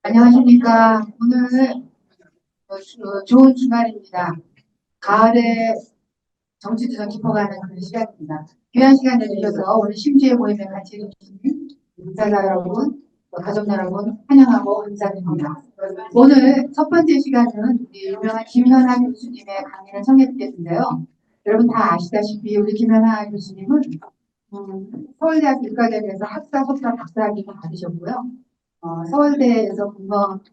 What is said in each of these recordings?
안녕하십니까. 오늘 좋은 주말입니다. 가을에 정치도 좀 깊어가는 그런 시간입니다. 귀한 시간 내주셔서 오늘 심주의 모임에 같이 해주신 목사자 여러분, 또 가족 여러분 환영하고 감사드립니다. 오늘 첫 번째 시간은 우리 유명한 김현아 교수님의 강의를 청해드렸는데요. 여러분 다 아시다시피 우리 김현아 교수님은 서울대학교 의과대학에서 학사, 석사, 박사학위도 받으셨고요. 서울대에서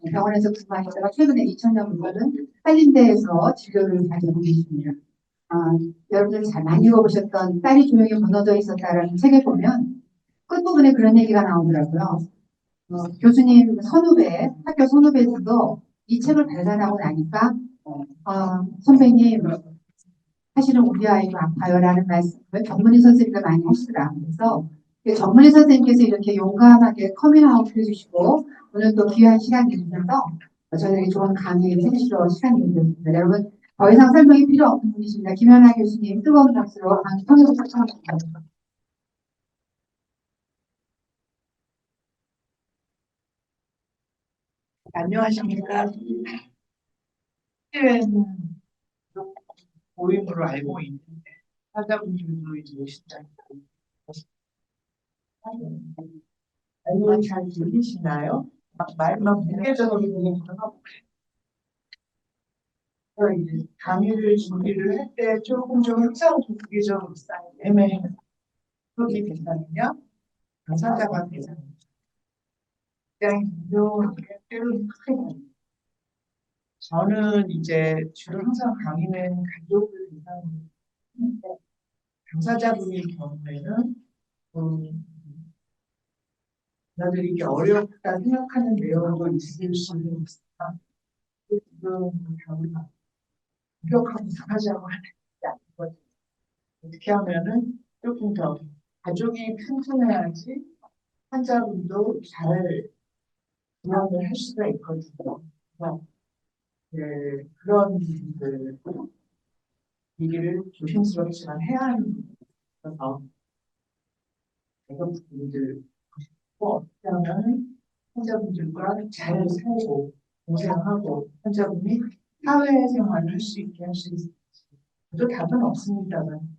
병원에서 근무하시다가 최근에 2000년부터는 한림대에서 진료를 가지고 계십니다. 여러분들 잘 많이 읽어보셨던 딸이 조용히 무너져 있었다라는 책에 보면 끝부분에 그런 얘기가 나오더라고요. 교수님 선후배, 학교 선후배들도 이 책을 발간하고 나니까 선배님 사실은 우리 아이도 아파요라는 말씀을 전문의 선생님들 많이 하시더라. 그래서 전문의 선생님께서 이렇게 용감하게 커밍아웃 해주시고 오늘 또 귀한 시간 내주셔서 저희에게 좋은 강의를 해주시러 시간이 되셨습니다. 여러분 더 이상 설명이 필요 없는 분이십니다. 김연아 교수님 뜨거운 박수로 강의 통해서 청합니다. 안녕하십니까. 해외는 모임으로 알고 있는데 사자분들도 이제 오신다니까 말만 잘 들리시나요? 말만 무게적으로 들리기도 하고 그래서 이제 강의를 준비를 할 때 조금 항상 그게 좀 애매해요. 그게 괜찮으냐? 당사자가 괜찮으냐? 굉장히 유명하게 때로는 크게 나요. 저는 이제 주로 항상 강의는 가족을 대상으로 하는데 당사자분의 경우에는 받아들이기 어렵다 생각하는 내용도 있을 수 있으니까 지금 경우가 공격하고 나가자고 하는 게 아니거든요. 어떻게 하면은 조금 더 가족이 튼튼해야지 환자분도 잘 구현을 할 수가 있거든요. 그래서 그런 그 얘기를 조심스럽지만 해야 하는 거라서 가족분들 어떻게 하면 환자분들과 잘 살고 공생하고 환자분이 사회생활을 할 수 있게 할 수 있을지 또 답은 없습니다만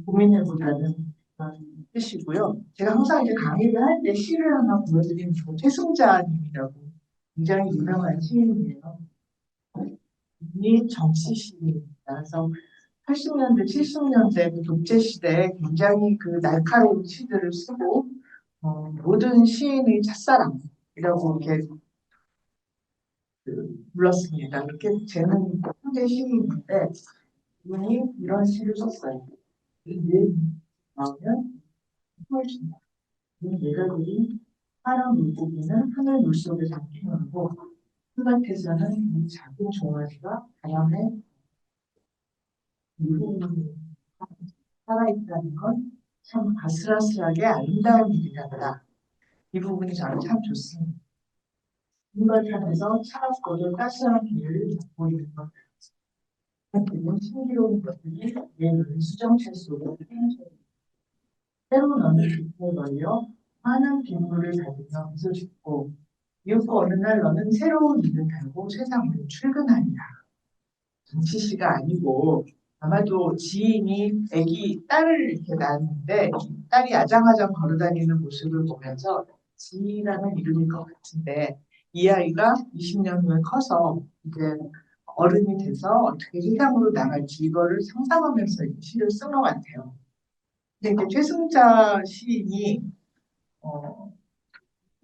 고민해보자는 그런 뜻이고요. 제가 항상 이제 강의를 할 때 시를 하나 보여드리는 거 최승자님이라고 굉장히 유명한 시인이에요. 이분이 정치 시인입니다. 그래서 80년대, 70년대 그 독재 시대에 굉장히 그 날카로운 시들을 쓰고 모든 시인의 첫사랑이라고 이렇게 불렀습니다. 이렇게 재능 현재 시인인데 이분이 이런 시를 썼어요. 늘 나오면 훨씬 내가 그린 파란 물고기는 하늘 물속에 잠기고 흙밭에서는 이 작은 종아리가 바람에 물고기 살아있다는 건 참 아슬아슬하게 아름다운 일이란다. 이 부분이 저는 참 좋습니다. 인간편에서 차갑고도 따스한 비를 보이는 것. 그리고 신비로운 것들이 내 수정체 속에 때로는 어느 빛에 걸려 많은 빗물을 받으며 미소 짓고 이윽고 어느 날 너는 새로운 일을 달고 세상으로 출근하리라. 정치씨가 아니고 아마도 지인이 아기 딸을 이렇게 낳았는데 딸이 아장아장 걸어다니는 모습을 보면서 지희라는 이름일 것 같은데 이 아이가 20년 후에 커서 이제 어른이 돼서 어떻게 세상으로 나갈지 이거를 상상하면서 이 시를 쓴 것 같아요. 근데 이제 최승자 시인이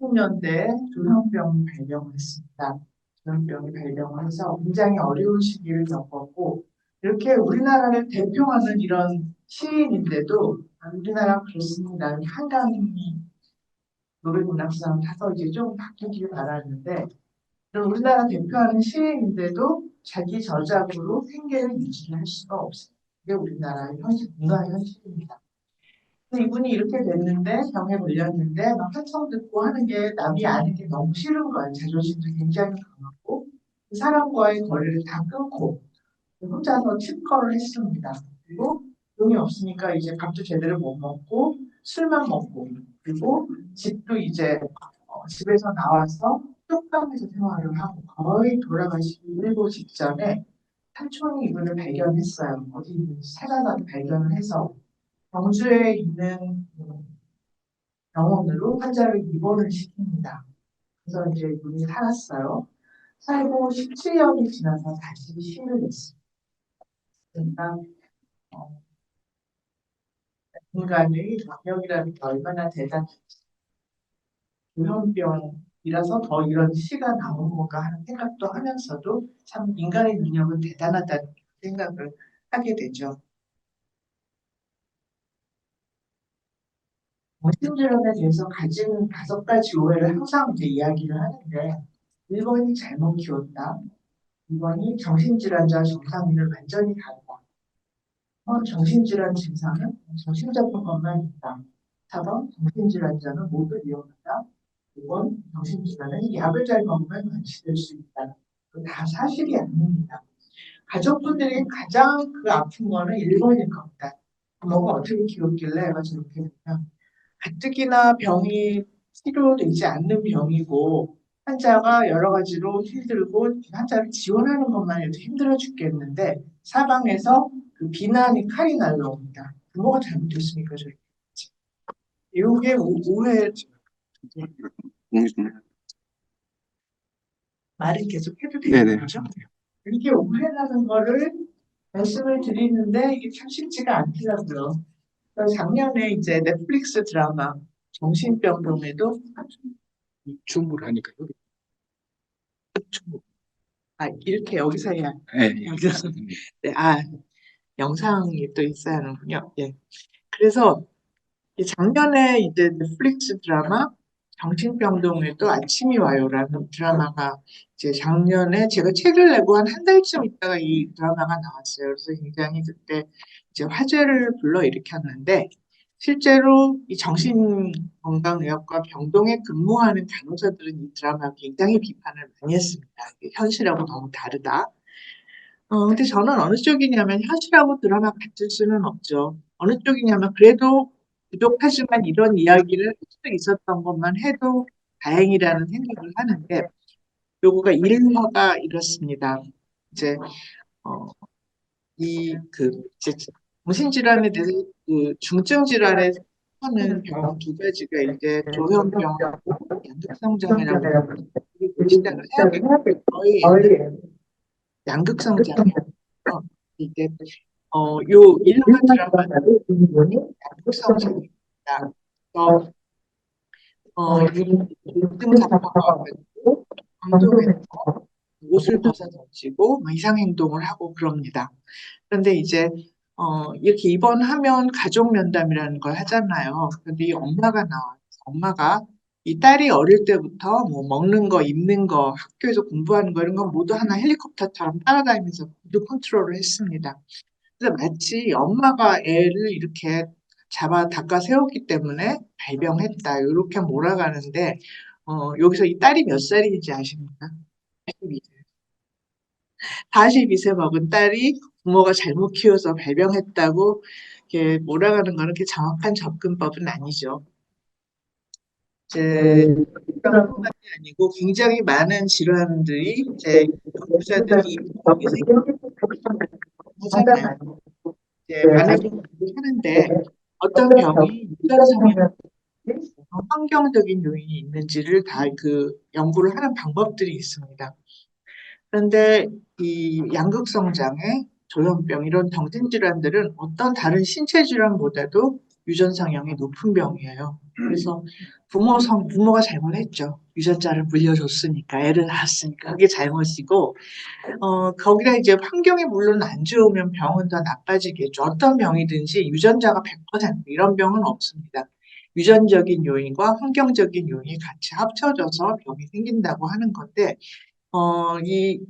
90년대 조현병이 발병을 했습니다. 조현병이 발병을 해서 굉장히 어려운 시기를 겪었고 이렇게 우리나라를 대표하는 이런 시인인데도 우리나라 그렇습니다. 한강이 노벨문학상 타서 이제 좀 바뀌길 바라는데 우리나라 대표하는 시인인데도 자기 저작으로 생계를 유지할 수가 없어요. 이게 우리나라의 현실, 문화 현실입니다. 이분이 이렇게 됐는데 병에 걸렸는데 막 한청 듣고 하는 게 남이 아는 게 너무 싫은 거예요. 자존심도 굉장히 강하고 그 사람과의 거리를 다 끊고 혼자서 치과를 했습니다. 그리고 돈이 없으니까 이제 밥도 제대로 못 먹고 술만 먹고 그리고 집도 이제 집에서 나와서 뚝방에서 생활을 하고 거의 돌아가시기 일보 직전에 삼촌이 이분을 발견했어요. 어디 있는지 찾아서 발견을 해서 경주에 있는 병원으로 환자를 입원을 시킵니다. 그래서 이제 이분이 살았어요. 살고 17년이 지나서 다시 신을 냈습니다. 그러니까 어, 인간의 능력이라는 게 얼마나 대단한지 조현병이라서 더 이런 시가 나온 건가 하는 생각도 하면서도 참 인간의 능력은 대단하다는 생각을 하게 되죠. 정신질환에 대해서 가진 5가지 오해를 항상 이제 이야기를 하는데 1번이 잘못 키웠다. 2번이 정신질환자 정상인을 완전히 다르다. 정신질환 증상은 정신적인 것만 있다. 4번 정신질환자는 모두 위험하다. 5번 정신질환은 약을 잘 먹으면 완치될 수 있다. 다 사실이 아닙니다. 가족분들이 가장 그 아픈 거는 1번일 겁니다. 부모가 어떻게 키웠길래 애가 저렇게 됐냐. 가뜩이나 병이 치료되지 않는 병이고 환자가 여러 가지로 힘들고 환자를 지원하는 것만 해도 힘들어 죽겠는데 사방에서 그 비난의 칼이 날라옵니다. 부모가 잘못했으니까 저렇게 됐지. 이게 오해. 말을 계속 해도 되는 거죠? 이게 오해라는 거를 말씀을 드리는데 이게 참 쉽지가 않더라고요. 그래서 작년에 이제 넷플릭스 드라마 정신병동에도 줌을 하니까요. 이렇게 여기서 해야 네, 여기서 네, 영상이 또 있어야 하는군요. 예. 그래서 이 작년에 이제 넷플릭스 드라마 정신병동에도 아침이 와요라는 드라마가 이제 작년에 제가 책을 내고 한 달쯤 있다가 이 드라마가 나왔어요. 그래서 굉장히 그때 이제 화제를 불러일으켰는데 실제로 이 정신건강의학과 병동에 근무하는 간호사들은 이 드라마 굉장히 비판을 많이 했습니다. 이게 현실하고 너무 다르다. 근데 저는 어느 쪽이냐면 현실하고 드라마 같을 수는 없죠. 어느 쪽이냐면 그래도 부족하지만 이런 이야기를 할 수 있었던 것만 해도 다행이라는 생각을 하는데 요거가 일화가 이렇습니다. 이제 이제 정신질환에 대해서 그 중증 질환에 하는 병 2가지가 이제 조현병하고 양극성장애라고 그리고 시작을 해야겠고 거의 양극성장애. 이게 요 일화 드라마도 양극성장애입니다. 그래서 요즘 간호가 와가지고 병동에서 옷을 벗어 던지고 뭐 이상 행동을 하고 그럽니다. 그런데 이제 이렇게 입원하면 가족 면담이라는 걸 하잖아요. 근데 이 엄마가 나와요. 엄마가 이 딸이 어릴 때부터 뭐 먹는 거, 입는 거, 학교에서 공부하는 거 이런 건 모두 하나 헬리콥터처럼 따라다니면서 모두 컨트롤을 했습니다. 그래서 마치 엄마가 애를 이렇게 잡아 닦아 세웠기 때문에 발병했다 이렇게 몰아가는데 여기서 이 딸이 몇 살인지 아십니까? 42세. 42세 먹은 딸이 부모가 잘못 키워서 발병했다고 이렇게 몰아가는 거는 그렇게 정확한 접근법은 아니죠. 이제 병뿐만이 아니고 굉장히 많은 질환들이 이제 연구자들이 이 병이 생기잖아요. 이제 많은 연구를 하는데 어떤 병이 유전 성향, 환경적인 요인이 있는지를 다 그 연구를 하는 방법들이 있습니다. 그런데 이 양극성 장애, 조현병 이런 정신질환들은 어떤 다른 신체 질환보다도 유전 성향이 높은 병이에요. 그래서 부모가 잘못했죠. 유전자를 물려줬으니까, 애를 낳았으니까 그게 잘못이고, 거기다 이제 환경이 물론 안 좋으면 병은 더 나빠지겠죠. 어떤 병이든지 유전자가 100% 이런 병은 없습니다. 유전적인 요인과 환경적인 요인이 같이 합쳐져서 병이 생긴다고 하는 건데, 이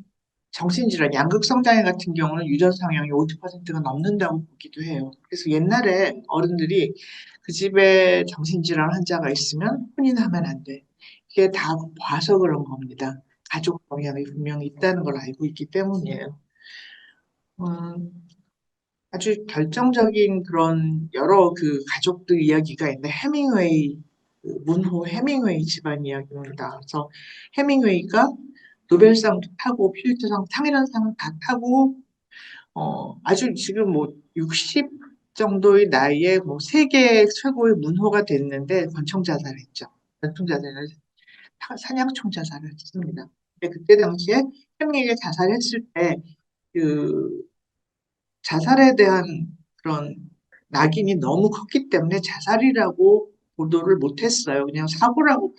정신질환, 양극성장애 같은 경우는 유전 성향이 50%가 넘는다고 보기도 해요. 그래서 옛날에 어른들이 그 집에 정신질환 환자가 있으면 혼인하면 안 돼. 이게 다 봐서 그런 겁니다. 가족 영향이 분명히 있다는 걸 알고 있기 때문이에요. 음, 아주 결정적인 그런 여러 그 가족들 이야기가 있는데 해밍웨이 그 문호 해밍웨이 집안 이야기입니다. 그래서 해밍웨이가 노벨상도 타고 필리트상 상이라는 다 타고 아주 지금 뭐 60 정도의 나이에 뭐 세계 최고의 문호가 됐는데 권총 자살했죠. 권총 자살을 사냥총 자살을 했습니다. 근데 그때 당시에 해밍웨이가 자살했을 때 그 자살에 대한 그런 낙인이 너무 컸기 때문에 자살이라고 보도를 못했어요. 그냥 사고라고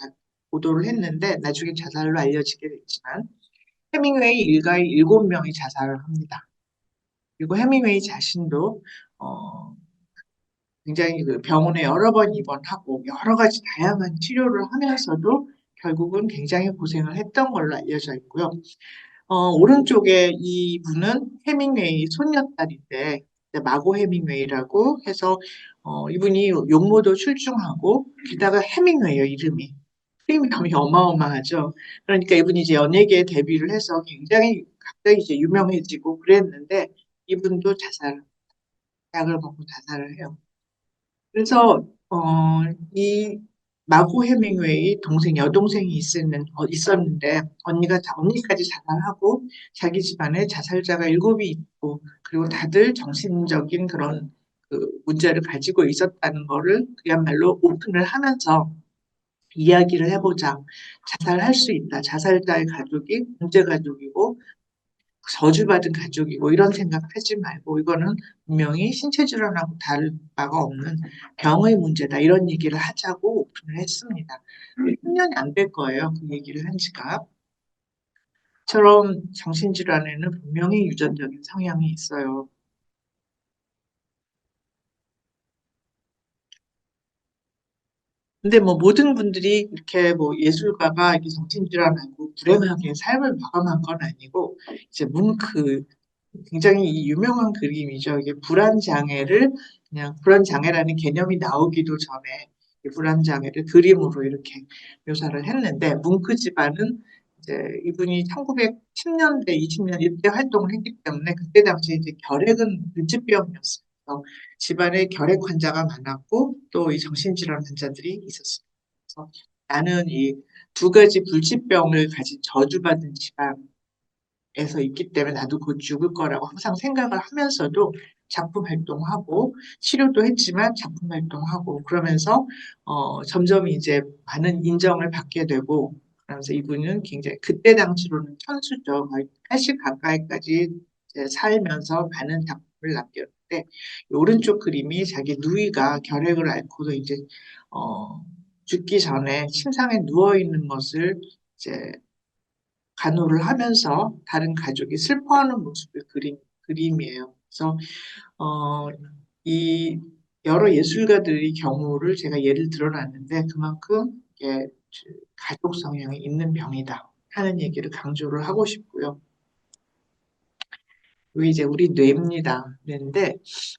보도를 했는데 나중에 자살로 알려지게 됐지만 해밍웨이 일가의 7명이 자살을 합니다. 그리고 해밍웨이 자신도 굉장히 그 병원에 여러 번 입원하고 여러 가지 다양한 치료를 하면서도 결국은 굉장히 고생을 했던 걸로 알려져 있고요. 오른쪽에 이분은 해밍웨이 손녀딸인데 마고 해밍웨이라고 해서 이분이 용모도 출중하고 게다가 해밍웨이요 이름이 프리미엄이 어마어마하죠. 그러니까 이분이 이제 연예계에 데뷔를 해서 굉장히 갑자기 이제 유명해지고 그랬는데 이분도 약을 먹고 자살을 해요. 그래서 이 마고 해밍웨이 동생 여동생이 있었는데 언니까지 자살하고 자기 집안에 자살자가 7이 있고 그리고 다들 정신적인 그런 그 문제를 가지고 있었다는 거를 그야말로 오픈을 하면서 이야기를 해보자. 자살할 수 있다. 자살자의 가족이 문제 가족이고 저주받은 가족이고 이런 생각하지 말고 이거는 분명히 신체 질환하고 다를 바가 없는 병의 문제다 이런 얘기를 하자고 오픈을 했습니다. 10년이 안 될 거예요. 그 얘기를 한 지가. 처럼 정신질환에는 분명히 유전적인 성향이 있어요. 근데 뭐 모든 분들이 이렇게 뭐 예술가가 이렇게 정신질환하고 불행하게 삶을 마감한 건 아니고 이제 뭉크 굉장히 유명한 그림이죠. 이게 불안장애를 그냥 불안장애라는 개념이 나오기도 전에 이 불안장애를 그림으로 이렇게 묘사를 했는데 뭉크 집안은 이제 이분이 1910년대, 20년 이때 활동을 했기 때문에 그때 당시에 이제 결핵은 불치병이었어요. 그래서 집안에 결핵 환자가 많았고 또 이 정신질환 환자들이 있었습니다. 그래서 나는 이 두 가지 불치병을 가진 저주받은 집안 에서 있기 때문에 나도 곧 죽을 거라고 항상 생각을 하면서도 작품 활동하고 치료도 했지만 작품 활동하고 그러면서 점점 이제 많은 인정을 받게 되고 그러면서 이분은 굉장히 그때 당시로는 천수죠. 거의 80 가까이까지 이제 살면서 많은 작품을 남겼는데 이 오른쪽 그림이 자기 누이가 결핵을 앓고도 이제 죽기 전에 침상에 누워 있는 것을 이제 간호를 하면서 다른 가족이 슬퍼하는 모습을 그린 그림이에요. 그래서 어, 이 여러 예술가들의 경우를 제가 예를 들어놨는데 그만큼 이게 가족 성향이 있는 병이다 하는 얘기를 강조를 하고 싶고요. 이게 이제 우리 뇌입니다. 뇌인데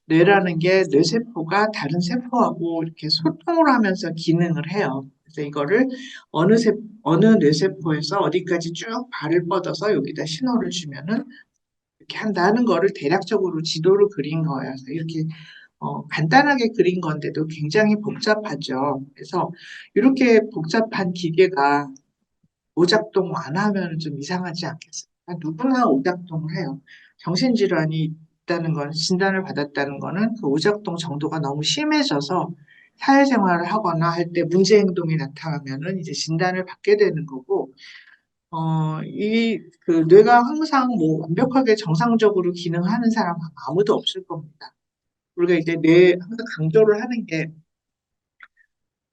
뇌라는 게 뇌세포가 다른 세포하고 이렇게 소통을 하면서 기능을 해요. 그래서 이거를 어느 어느 뇌세포에서 어디까지 쭉 발을 뻗어서 여기다 신호를 주면은 이렇게 한다는 거를 대략적으로 지도를 그린 거예요. 그래서 이렇게 간단하게 그린 건데도 굉장히 복잡하죠. 그래서 이렇게 복잡한 기계가 오작동 안 하면 좀 이상하지 않겠습니까? 누구나 오작동을 해요. 정신질환이 있다는 건, 진단을 받았다는 거는 그 오작동 정도가 너무 심해져서 사회생활을 하거나 할 때 문제 행동이 나타나면은 이제 진단을 받게 되는 거고, 그 뇌가 항상 뭐 완벽하게 정상적으로 기능하는 사람 아무도 없을 겁니다. 우리가 이제 항상 강조를 하는 게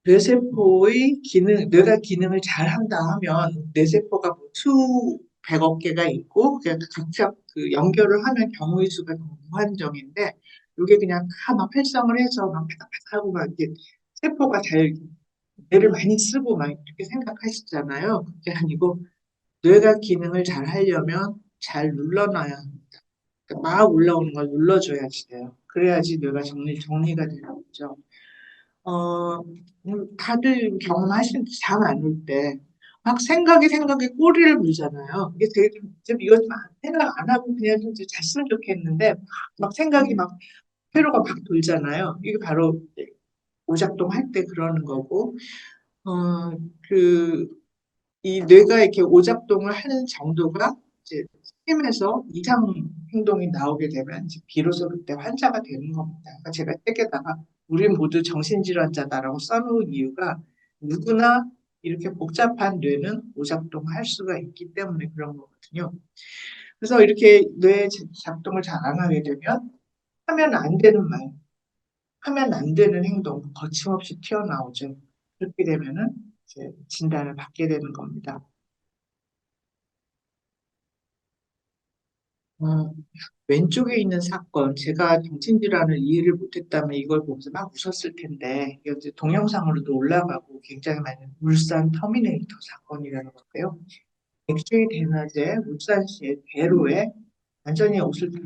뇌세포의 뇌가 기능을 잘 한다 하면 뇌세포가 뭐 수백억 개가 있고 각각 그 연결을 하면 경우의 수가 무한정인데 이게 그냥 다 막 활성을 해서 막 바삭바삭하고 막 이렇게 세포가 잘 뇌를 많이 쓰고 막 이렇게 생각하시잖아요. 그게 아니고 뇌가 기능을 잘 하려면 잘 눌러놔야 합니다. 그러니까 막 올라오는 걸 눌러줘야지 돼요. 그래야지 뇌가 정리가 되는 거죠. 다들 경험하시는지 잠 안 올 때, 막 생각에 꼬리를 물잖아요. 이게 되게 좀 이거 좀 생각 안 하고 그냥 좀 잤으면 좋겠는데, 막 생각이 막, 회로가 막 돌잖아요. 이게 바로 오작동 할 때 그러는 거고, 어, 그, 이 뇌가 이렇게 오작동을 하는 정도가 이제 심해서 이상 행동이 나오게 되면 이제 비로소 그때 환자가 되는 겁니다. 그러니까 제가 책에다가 우리 모두 정신질환자다라고 써놓은 이유가 누구나 이렇게 복잡한 뇌는 오작동을 할 수가 있기 때문에 그런 거거든요. 그래서 이렇게 뇌 작동을 잘 안 하게 되면 하면 안 되는 말, 하면 안 되는 행동 거침없이 튀어나오죠. 그렇게 되면은 이제 진단을 받게 되는 겁니다. 어, 왼쪽에 있는 사건, 제가 정신질환을 이해를 못했다면 이걸 보면서 막 웃었을 텐데, 이게 이제 동영상으로도 올라가고 굉장히 많은 울산 터미네이터 사건이라는 건데요. 엑스레이 대낮에 울산시의 대로에 완전히 옷을 다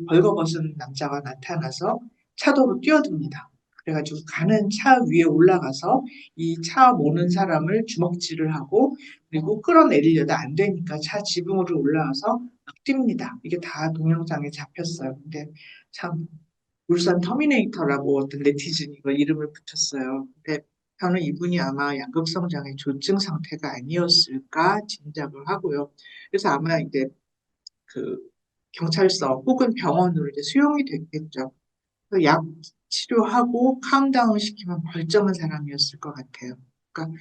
벌거벗은 남자가 나타나서 차도로 뛰어듭니다. 그래가지고 가는 차 위에 올라가서 이 차 모는 사람을 주먹질을 하고 그리고 끌어내리려다 안 되니까 차 지붕으로 올라와서 막 뜁니다. 이게 다 동영상에 잡혔어요. 근데 참 울산 터미네이터라고 어떤 네티즌이 이걸 이름을 붙였어요. 근데 저는 이분이 아마 양극성장애 조증 상태가 아니었을까 짐작을 하고요. 그래서 아마 이제 그 경찰서 혹은 병원으로 이제 수용이 됐겠죠. 그약 치료하고 카운다운 시키면 멀쩡한 사람이었을 것 같아요. 그러니까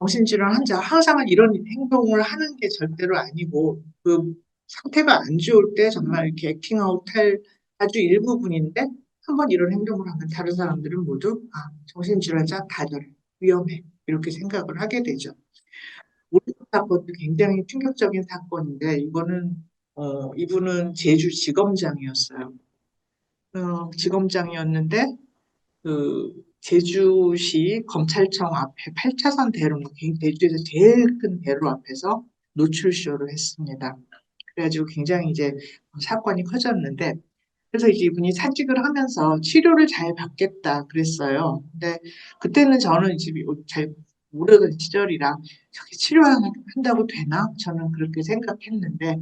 정신질환 환자 항상 이런 행동을 하는 게 절대로 아니고 그 상태가 안 좋을 때 정말 이렇게 액팅아웃 할 아주 일부분인데 한번 이런 행동을 하면 다른 사람들은 모두 아 정신질환자 다들 위험해 이렇게 생각을 하게 되죠. 우리 사건도 굉장히 충격적인 사건인데 이거는 이분은 제주지검장이었어요. 지검장이었는데 그 제주시 검찰청 앞에 8차선 대로 제주에서 제일 큰 대로 앞에서 노출쇼를 했습니다. 그래가지고 굉장히 이제 사건이 커졌는데 그래서 이제 이분이 사직을 하면서 치료를 잘 받겠다 그랬어요. 근데 그때는 저는 이제 잘 모르던 시절이라 저게 치료한다고 되나? 저는 그렇게 생각했는데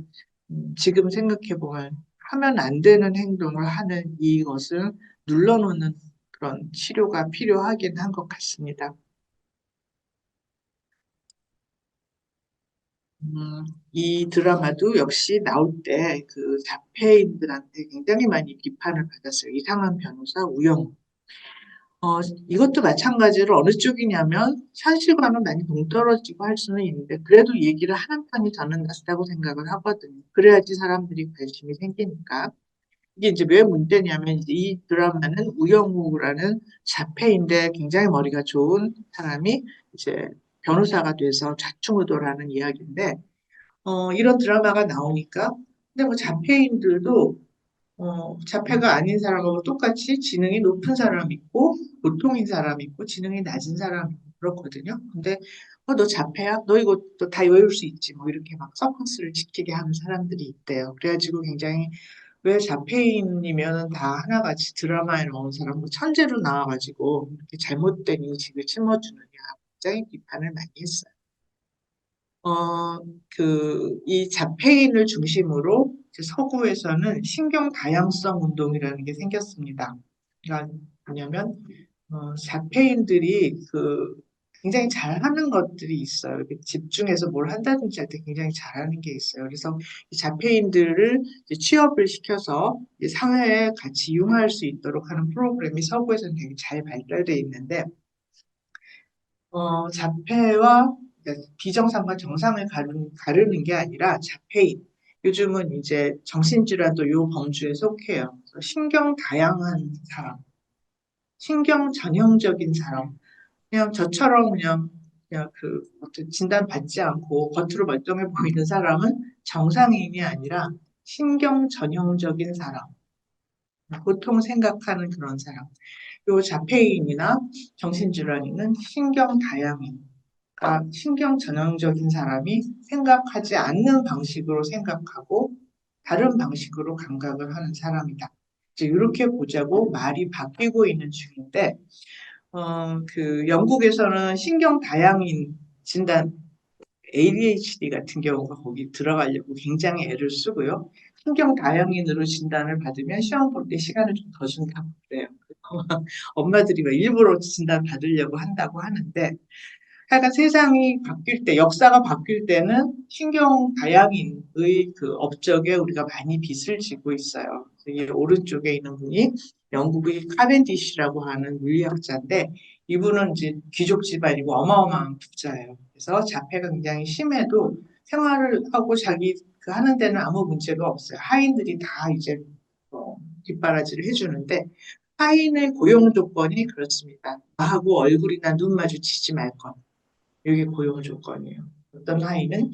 지금 생각해 보면 하면 안 되는 행동을 하는 이것을 눌러놓는 그런 치료가 필요하긴 한 것 같습니다. 이 드라마도 역시 나올 때 그 자폐인들한테 굉장히 많이 비판을 받았어요. 이상한 변호사 우영우. 이것도 마찬가지로 어느 쪽이냐면 현실과는 많이 동떨어지고 할 수는 있는데 그래도 얘기를 하는 편이 저는 낫다고 생각을 하거든요. 그래야지 사람들이 관심이 생기니까. 이게 이제 왜 문제냐면 이제 이 드라마는 우영우라는 자폐인데 굉장히 머리가 좋은 사람이 이제 변호사가 돼서 좌충우돌하는 이야기인데 이런 드라마가 나오니까 근데 뭐 자폐인들도 자폐가 아닌 사람하고 똑같이 지능이 높은 사람 있고 보통인 사람 있고 지능이 낮은 사람 있고 그렇거든요. 근데 너 자폐야? 너 이거 다 외울 수 있지? 뭐 이렇게 막 서커스를 지키게 하는 사람들이 있대요. 그래가지고 굉장히 왜 자폐인이면 다 하나같이 드라마에 나온 사람 뭐 천재로 나와가지고 이렇게 잘못된 인식을 심어주느냐 굉장히 비판을 많이 했어요. 어, 이 자폐인을 중심으로 이제 서구에서는 신경 다양성 운동이라는 게 생겼습니다. 그러니까 뭐냐면, 자폐인들이 굉장히 잘하는 것들이 있어요. 이렇게 집중해서 뭘 한다든지 할 때 굉장히 잘하는 게 있어요. 그래서 이 자폐인들을 이제 취업을 시켜서 이제 사회에 같이 융화할 수 있도록 하는 프로그램이 서구에서는 되게 잘 발달돼 있는데, 자폐와 그러니까 비정상과 정상을 가르는 게 아니라 자폐인. 요즘은 이제 정신질환도 요 범주에 속해요. 그래서 신경 다양한 사람, 신경 전형적인 사람, 그냥 저처럼 그냥 어떤 진단 받지 않고 겉으로 멀쩡해 보이는 사람은 정상인이 아니라 신경 전형적인 사람, 보통 생각하는 그런 사람. 요 자폐인이나 정신질환인은 신경 다양인. 그러니까 신경 전형적인 사람이 생각하지 않는 방식으로 생각하고 다른 방식으로 감각을 하는 사람이다. 이제 이렇게 보자고 말이 바뀌고 있는 중인데, 영국에서는 신경 다양인 진단 ADHD 같은 경우가 거기 들어가려고 굉장히 애를 쓰고요. 신경 다양인으로 진단을 받으면 시험 볼 때 시간을 좀 더 준다고 그래요. 엄마들이 막 일부러 진단 받으려고 한다고 하는데 하여간 세상이 바뀔 때, 역사가 바뀔 때는 신경 다양인의 그 업적에 우리가 많이 빚을 지고 있어요. 이 오른쪽에 있는 분이 영국의 카벤디시라고 하는 물리학자인데, 이분은 이제 귀족 집안이고 어마어마한 부자예요. 그래서 자폐가 굉장히 심해도 생활을 하고 자기 그 하는 데는 아무 문제가 없어요. 하인들이 다 이제 뒷바라지를 해주는데, 하인의 고용 조건이 그렇습니다. 나하고 얼굴이나 눈 마주치지 말 것. 이게 고용 조건이에요. 어떤 하인은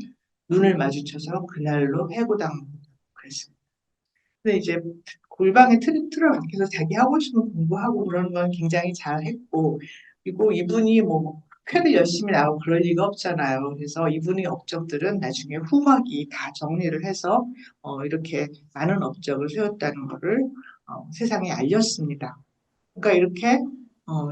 눈을 마주쳐서 그날로 해고당하고 그랬습니다. 근데 이제 골방에 틀어박혀서 자기 하고 싶은 공부하고 그러는 건 굉장히 잘했고, 그리고 이분이 뭐 학회도 열심히 나오고 그럴 리가 없잖아요. 그래서 이분의 업적들은 나중에 후학이 다 정리를 해서 이렇게 많은 업적을 세웠다는 거를 세상에 알렸습니다. 그러니까 이렇게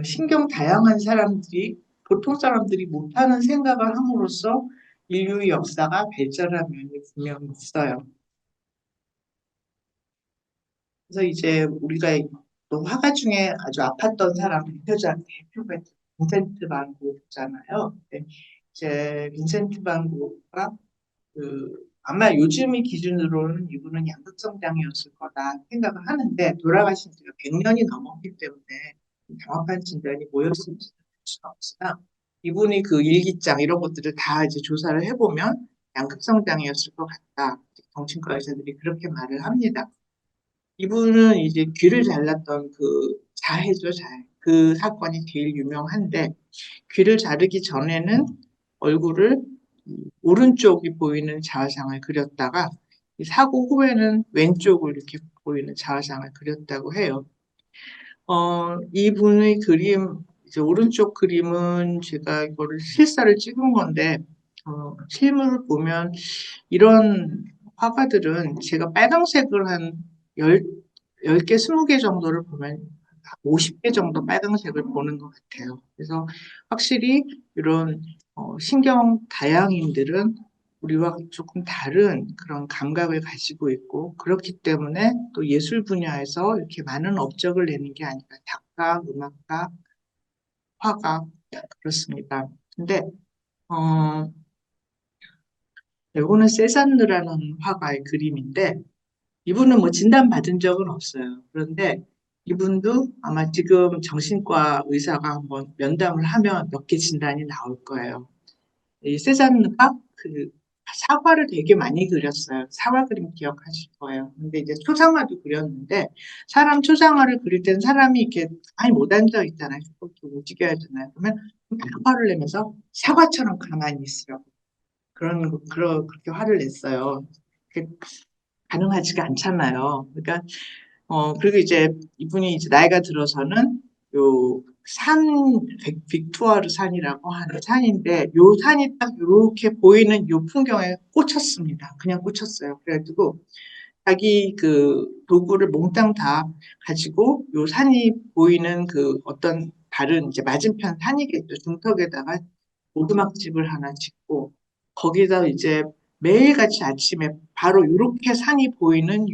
신경 다양한 사람들이 보통 사람들이 못하는 생각을 함으로써 인류의 역사가 발전한 면이 분명히 있어요. 그래서 이제 우리가 또 화가 중에 아주 아팠던 사람 대표가 빈센트 반 고흐잖아요. 이제 빈센트 반 고흐가 아마 요즘의 기준으로는 이분은 양극성장애였을 거다 생각을 하는데 돌아가신 지가 100년이 넘었기 때문에 정확한 진단이 뭐였을지 알 수가 없으나 이분이 그 일기장 이런 것들을 다 이제 조사를 해보면 양극성장애였을 것 같다. 정신과 의사들이 그렇게 말을 합니다. 이분은 이제 귀를 잘랐던 그 자해죠, 자해. 그 사건이 제일 유명한데 귀를 자르기 전에는 얼굴을 오른쪽이 보이는 자화상을 그렸다가 이 사고 후에는 왼쪽을 이렇게 보이는 자화상을 그렸다고 해요. 이분의 그림, 이제 오른쪽 그림은 제가 이거를 실사를 찍은 건데, 실물을 보면 이런 화가들은 제가 빨강색을 한 10개, 20개 정도를 보면 50개 정도 빨강색을 보는 것 같아요. 그래서 확실히 이런 신경 다양인들은 우리와 조금 다른 그런 감각을 가지고 있고 그렇기 때문에 또 예술 분야에서 이렇게 많은 업적을 내는 게 아니라 작가, 음악가, 화가 그렇습니다. 근데 이거는 세잔느라는 화가의 그림인데 이분은 뭐 진단받은 적은 없어요. 그런데 이분도 아마 지금 정신과 의사가 한번 면담을 하면 몇 개 진단이 나올 거예요. 이 세잔느가 그 사과를 되게 많이 그렸어요. 사과 그림 기억하실 거예요. 근데 이제 초상화도 그렸는데 사람 초상화를 그릴 땐 사람이 이렇게 가만히 못 앉아 있잖아요. 조금 움직여야 되잖아요. 그러면 화를 내면서 사과처럼 가만히 있으라고 그렇게 화를 냈어요. 그게 가능하지가 않잖아요. 그러니까 그리고 이제 이분이 이제 나이가 들어서는 요 산, 빅토르 산이라고 하는 산인데, 요 산이 딱 이렇게 보이는 요 풍경에 꽂혔습니다. 그냥 꽂혔어요. 그래가지고, 자기 그 도구를 몽땅 다 가지고, 요 산이 보이는 그 어떤 다른 이제 맞은편 산이겠죠. 중턱에다가 오두막집을 하나 짓고, 거기다 이제 매일같이 아침에 바로 이렇게 산이 보이는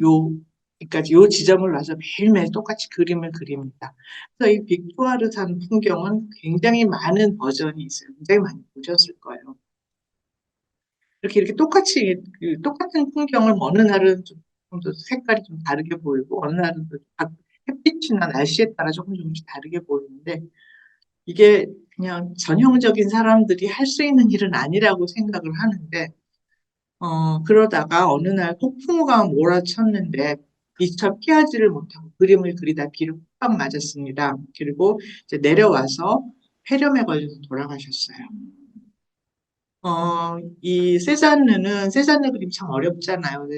그러니까 요 지점을 와서 매일매일 똑같이 그림을 그립니다. 그래서 이 빅토르 산 풍경은 굉장히 많은 버전이 있어요. 굉장히 많이 보셨을 거예요. 이렇게 똑같이 똑같은 풍경을 어느 날은 좀더 색깔이 좀 다르게 보이고 어느 날은 또 햇빛이나 날씨에 따라 조금씩 다르게 보이는데 이게 그냥 전형적인 사람들이 할 수 있는 일은 아니라고 생각을 하는데 그러다가 어느 날 폭풍우가 몰아쳤는데 미처 피하지를 못하고 그림을 그리다 비를 팍 맞았습니다. 그리고 이제 내려와서 폐렴에 걸려서 돌아가셨어요. 이 세잔느 그림 참 어렵잖아요.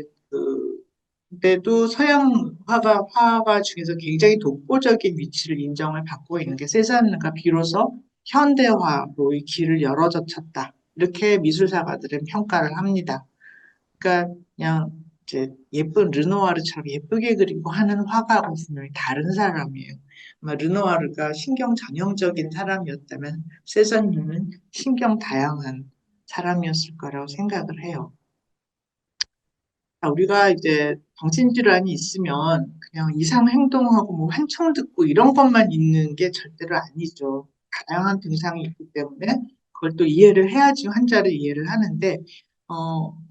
그때도 서양 화가 중에서 굉장히 독보적인 위치를 인정을 받고 있는 게 세잔느가 비로소 현대화로의 길을 열어젖혔다. 이렇게 미술사가들은 평가를 합니다. 그러니까 그냥 이제 예쁜 르누아르처럼 예쁘게 그리고 하는 화가하고 분명히 다른 사람이에요. 아마 르누아르가 신경 전형적인 사람이었다면 세잔느는 신경 다양한 사람이었을 거라고 생각을 해요. 우리가 이제 정신질환이 있으면 그냥 이상 행동하고 뭐 환청 듣고 이런 것만 있는 게 절대로 아니죠. 다양한 증상이 있기 때문에 그걸 또 이해를 해야지 환자를 이해를 하는데,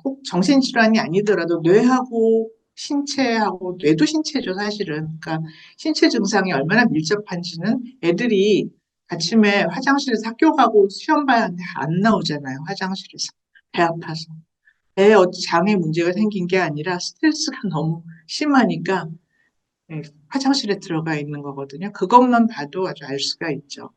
꼭 정신질환이 아니더라도 뇌하고 신체하고, 뇌도 신체죠, 사실은. 그러니까 신체 증상이 얼마나 밀접한지는 애들이 아침에 화장실에서 학교 가고 시험 봐야 하는데 안 나오잖아요, 화장실에서. 배 아파서. 배에 어디 장에 문제가 생긴 게 아니라 스트레스가 너무 심하니까 화장실에 들어가 있는 거거든요. 그것만 봐도 아주 알 수가 있죠.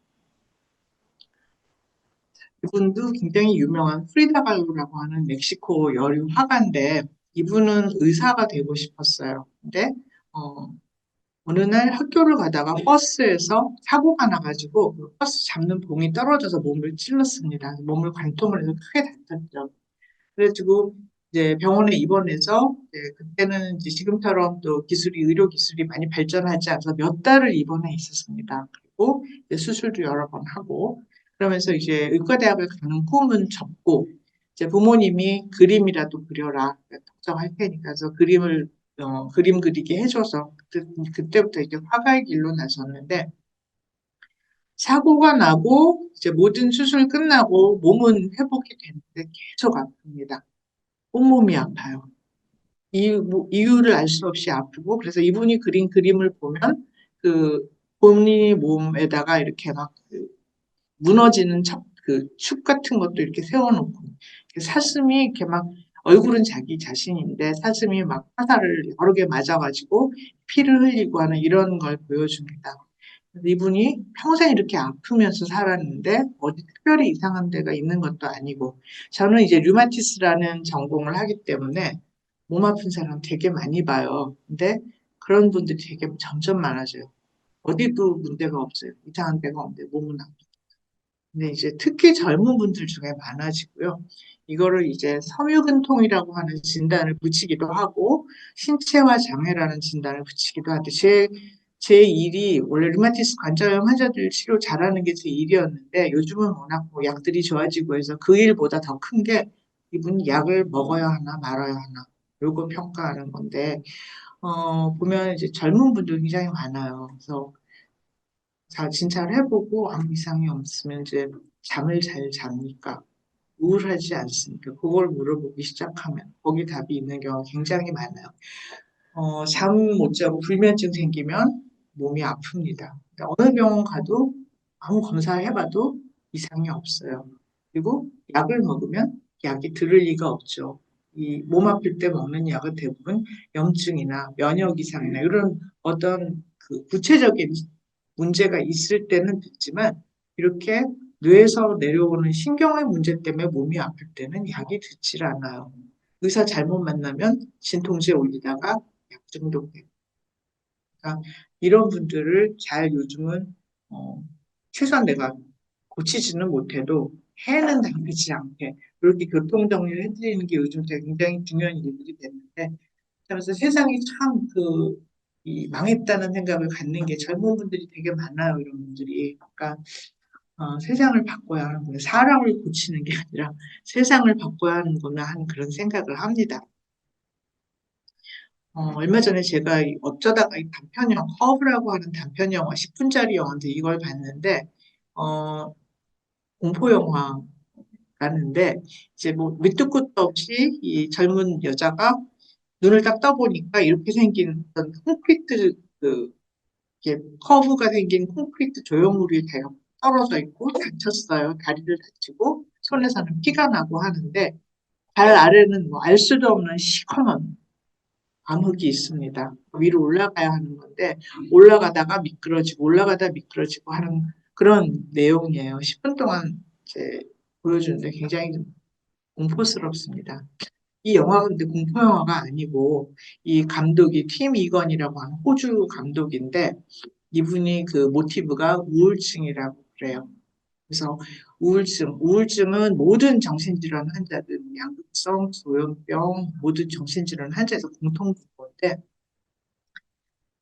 이분도 굉장히 유명한 프리다 kahlo라고 하는 멕시코 여류 화가인데 이분은 의사가 되고 싶었어요. 근데 어, 어느 날 학교를 가다가 버스에서 사고가 나가지고 그 버스 잡는 봉이 떨어져서 몸을 찔렀습니다. 몸을 관통을 해서 크게 다쳤죠. 그래가지고 이제 병원에 입원해서 이제 그때는 이제 지금처럼 또 기술이 의료 기술이 많이 발전하지 않아서 몇 달을 입원해 있었습니다. 그리고 이제 수술도 여러 번 하고 그러면서 이제 의과대학을 가는 꿈은 접고 이제 부모님이 그림이라도 그려라 걱정할 테니까 그래서 그림 그리게 해줘서 그때부터 이제 화가의 길로 나섰는데 사고가 나고 이제 모든 수술 끝나고 몸은 회복이 되는데 계속 아픕니다. 온몸이 아파요. 이유를 알 수 없이 아프고, 그래서 이분이 그린 그림을 보면, 그, 본인의 몸에다가 이렇게 막그 무너지는 축 같은 것도 이렇게 세워놓고, 사슴이 이렇게 막, 얼굴은 자기 자신인데, 사슴이 막 화살을 여러 개 맞아가지고, 피를 흘리고 하는 이런 걸 보여줍니다. 이분이 평생 이렇게 아프면서 살았는데 어디 특별히 이상한 데가 있는 것도 아니고 저는 이제 류마티스라는 전공을 하기 때문에 몸 아픈 사람 되게 많이 봐요. 근데 그런 분들이 되게 점점 많아져요. 어디도 문제가 없어요. 이상한 데가 없는데 몸은 아프고. 근데 이제 특히 젊은 분들 중에 많아지고요. 이거를 이제 섬유근통이라고 하는 진단을 붙이기도 하고 신체화 장애라는 진단을 붙이기도 하는데 제 일이 원래 류마티스 관절염 환자들 치료 잘하는 게 제 일이었는데 요즘은 워낙 뭐 약들이 좋아지고 해서 그 일보다 더 큰 게 이분이 약을 먹어야 하나 말아야 하나 요거 평가하는 건데 보면 이제 젊은 분들 굉장히 많아요. 그래서 자 진찰을 해보고 아무 이상이 없으면 이제 잠을 잘 잡니까? 우울하지 않습니까? 그걸 물어보기 시작하면 거기 답이 있는 경우가 굉장히 많아요. 잠 못 자고 불면증 생기면 몸이 아픕니다. 그러니까 어느 병원 가도 아무 검사를 해봐도 이상이 없어요. 그리고 약을 먹으면 약이 들을 리가 없죠. 이 몸 아플 때 먹는 약은 대부분 염증이나 면역 이상이나 이런 어떤 그 구체적인 문제가 있을 때는 듣지만 이렇게 뇌에서 내려오는 신경의 문제 때문에 몸이 아플 때는 약이 듣질 않아요. 의사 잘못 만나면 진통제 올리다가 약 중독되고. 그러니까 이런 분들을 잘 요즘은 최소한 내가 고치지는 못해도 해는 당하지 않게 이렇게 교통정리를 해드리는 게 요즘 굉장히 중요한 일들이 됐는데 그래서 세상이 참 이 망했다는 생각을 갖는 게 젊은 분들이 되게 많아요. 이런 분들이. 그러니까 세상을 바꿔야 하는구나. 사람을 고치는 게 아니라 세상을 바꿔야 하는구나 하는 그런 생각을 합니다. 얼마 전에 제가 어쩌다가 이 단편 영화, 커브라고 하는 단편 영화, 10분짜리 영화인데 이걸 봤는데, 공포 영화라는데, 이제 뭐 밑도 끝도 없이 이 젊은 여자가 눈을 딱 떠보니까 이렇게 생긴 어떤 콘크리트, 이렇게 커브가 생긴 콘크리트 조형물이 떨어져 있고 다쳤어요. 다리를 다치고 손에서는 피가 나고 하는데, 발 아래는 뭐 알 수도 없는 시커먼 암흑이 있습니다. 위로 올라가야 하는 건데 올라가다가 미끄러지고 올라가다 미끄러지고 하는 그런 내용이에요. 10분 동안 이제 보여주는데 굉장히 좀 공포스럽습니다. 이 영화가 근데 공포 영화가 아니고 이 감독이 팀 이건이라고 하는 호주 감독인데 이분이 그 모티브가 우울증이라고 그래요. 그래서 우울증은 모든 정신질환 환자들, 양극성, 조현병, 모든 정신질환 환자에서 공통분포인데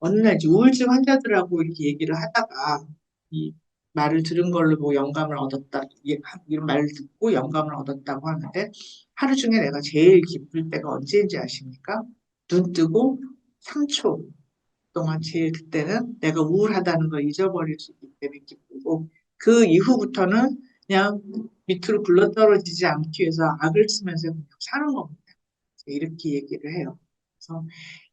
어느 날 이제 우울증 환자들하고 이렇게 얘기를 하다가 이 말을 들은 걸로 뭐 영감을 얻었다 이런 말을 듣고 영감을 얻었다고 하는데 하루 중에 내가 제일 기쁠 때가 언제인지 아십니까? 눈 뜨고 3초 동안 제일 그때는 내가 우울하다는 걸 잊어버릴 수 있기 때문에 기쁘고 그 이후부터는 그냥 밑으로 굴러떨어지지 않기 위해서 악을 쓰면서 그냥 사는 겁니다. 이렇게 얘기를 해요. 그래서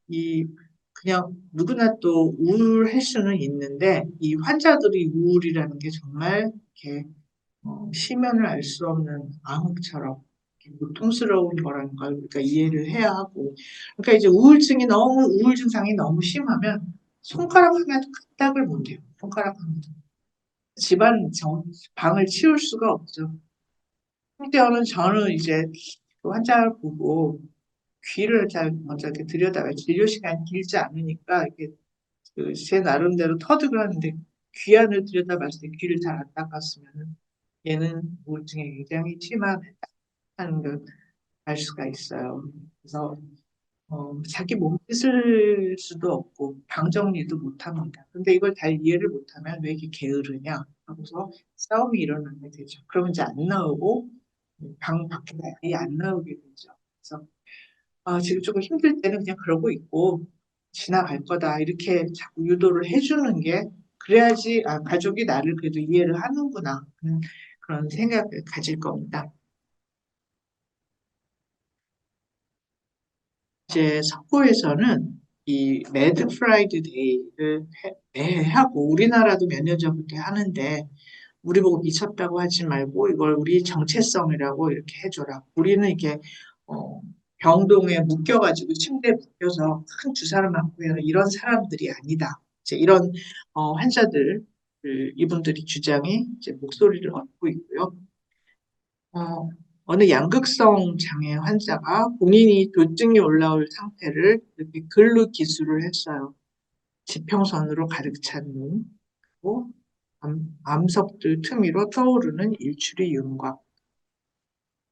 이 그냥 누구나 또 우울할 수는 있는데 이 환자들이 우울이라는 게 정말 이렇게 시면을 알 수 없는 암흑처럼 이렇게 고통스러운 거라는 걸 우리가 이해를 해야 하고 그러니까 이제 우울 증상이 너무 심하면 손가락 하나도 까딱을 못해요. 손가락 하나도. 방을 치울 수가 없죠. 때는 저는 이제 그 환자를 보고 귀를 잘 먼저 이렇게 들여다봐요. 진료 시간이 길지 않으니까 이렇게 그제 나름대로 터득을 하는데 귀 안을 들여다봤을 때 귀를 잘 안 닦았으면 얘는 우울증이 굉장히 심하다는 걸 알 수가 있어요. 그래서 자기 몸 씻을 수도 없고 방 정리도 못합니다. 근데 이걸 잘 이해를 못하면 왜 이렇게 게으르냐 하고서 싸움이 일어나게 되죠. 그러면 이제 안 나오고 방 밖에 아예 안 나오게 되죠. 그래서 지금 조금 힘들 때는 그냥 그러고 있고 지나갈 거다 이렇게 자꾸 유도를 해주는 게 그래야지 가족이 나를 그래도 이해를 하는구나 그런 생각을 가질 겁니다. 이제 석고에서는 이 매드 프라이드 데이를 매해 하고 우리나라도 몇 년 전부터 하는데 우리 보고 미쳤다고 하지 말고 이걸 우리 정체성이라고 이렇게 해줘라. 우리는 이게 어, 병동에 묶여가지고 침대에 묶여서 큰 주사를 맞고 있는 이런 사람들이 아니다. 이제 이런 환자들 이분들이 주장이 이제 목소리를 얻고 있고요. 어, 어느 양극성 장애 환자가 본인이 교증이 올라올 상태를 이렇게 글로 기술을 했어요. 지평선으로 가득 찬 눈, 그리고 암석들 틈으로 떠오르는 일출의 윤곽.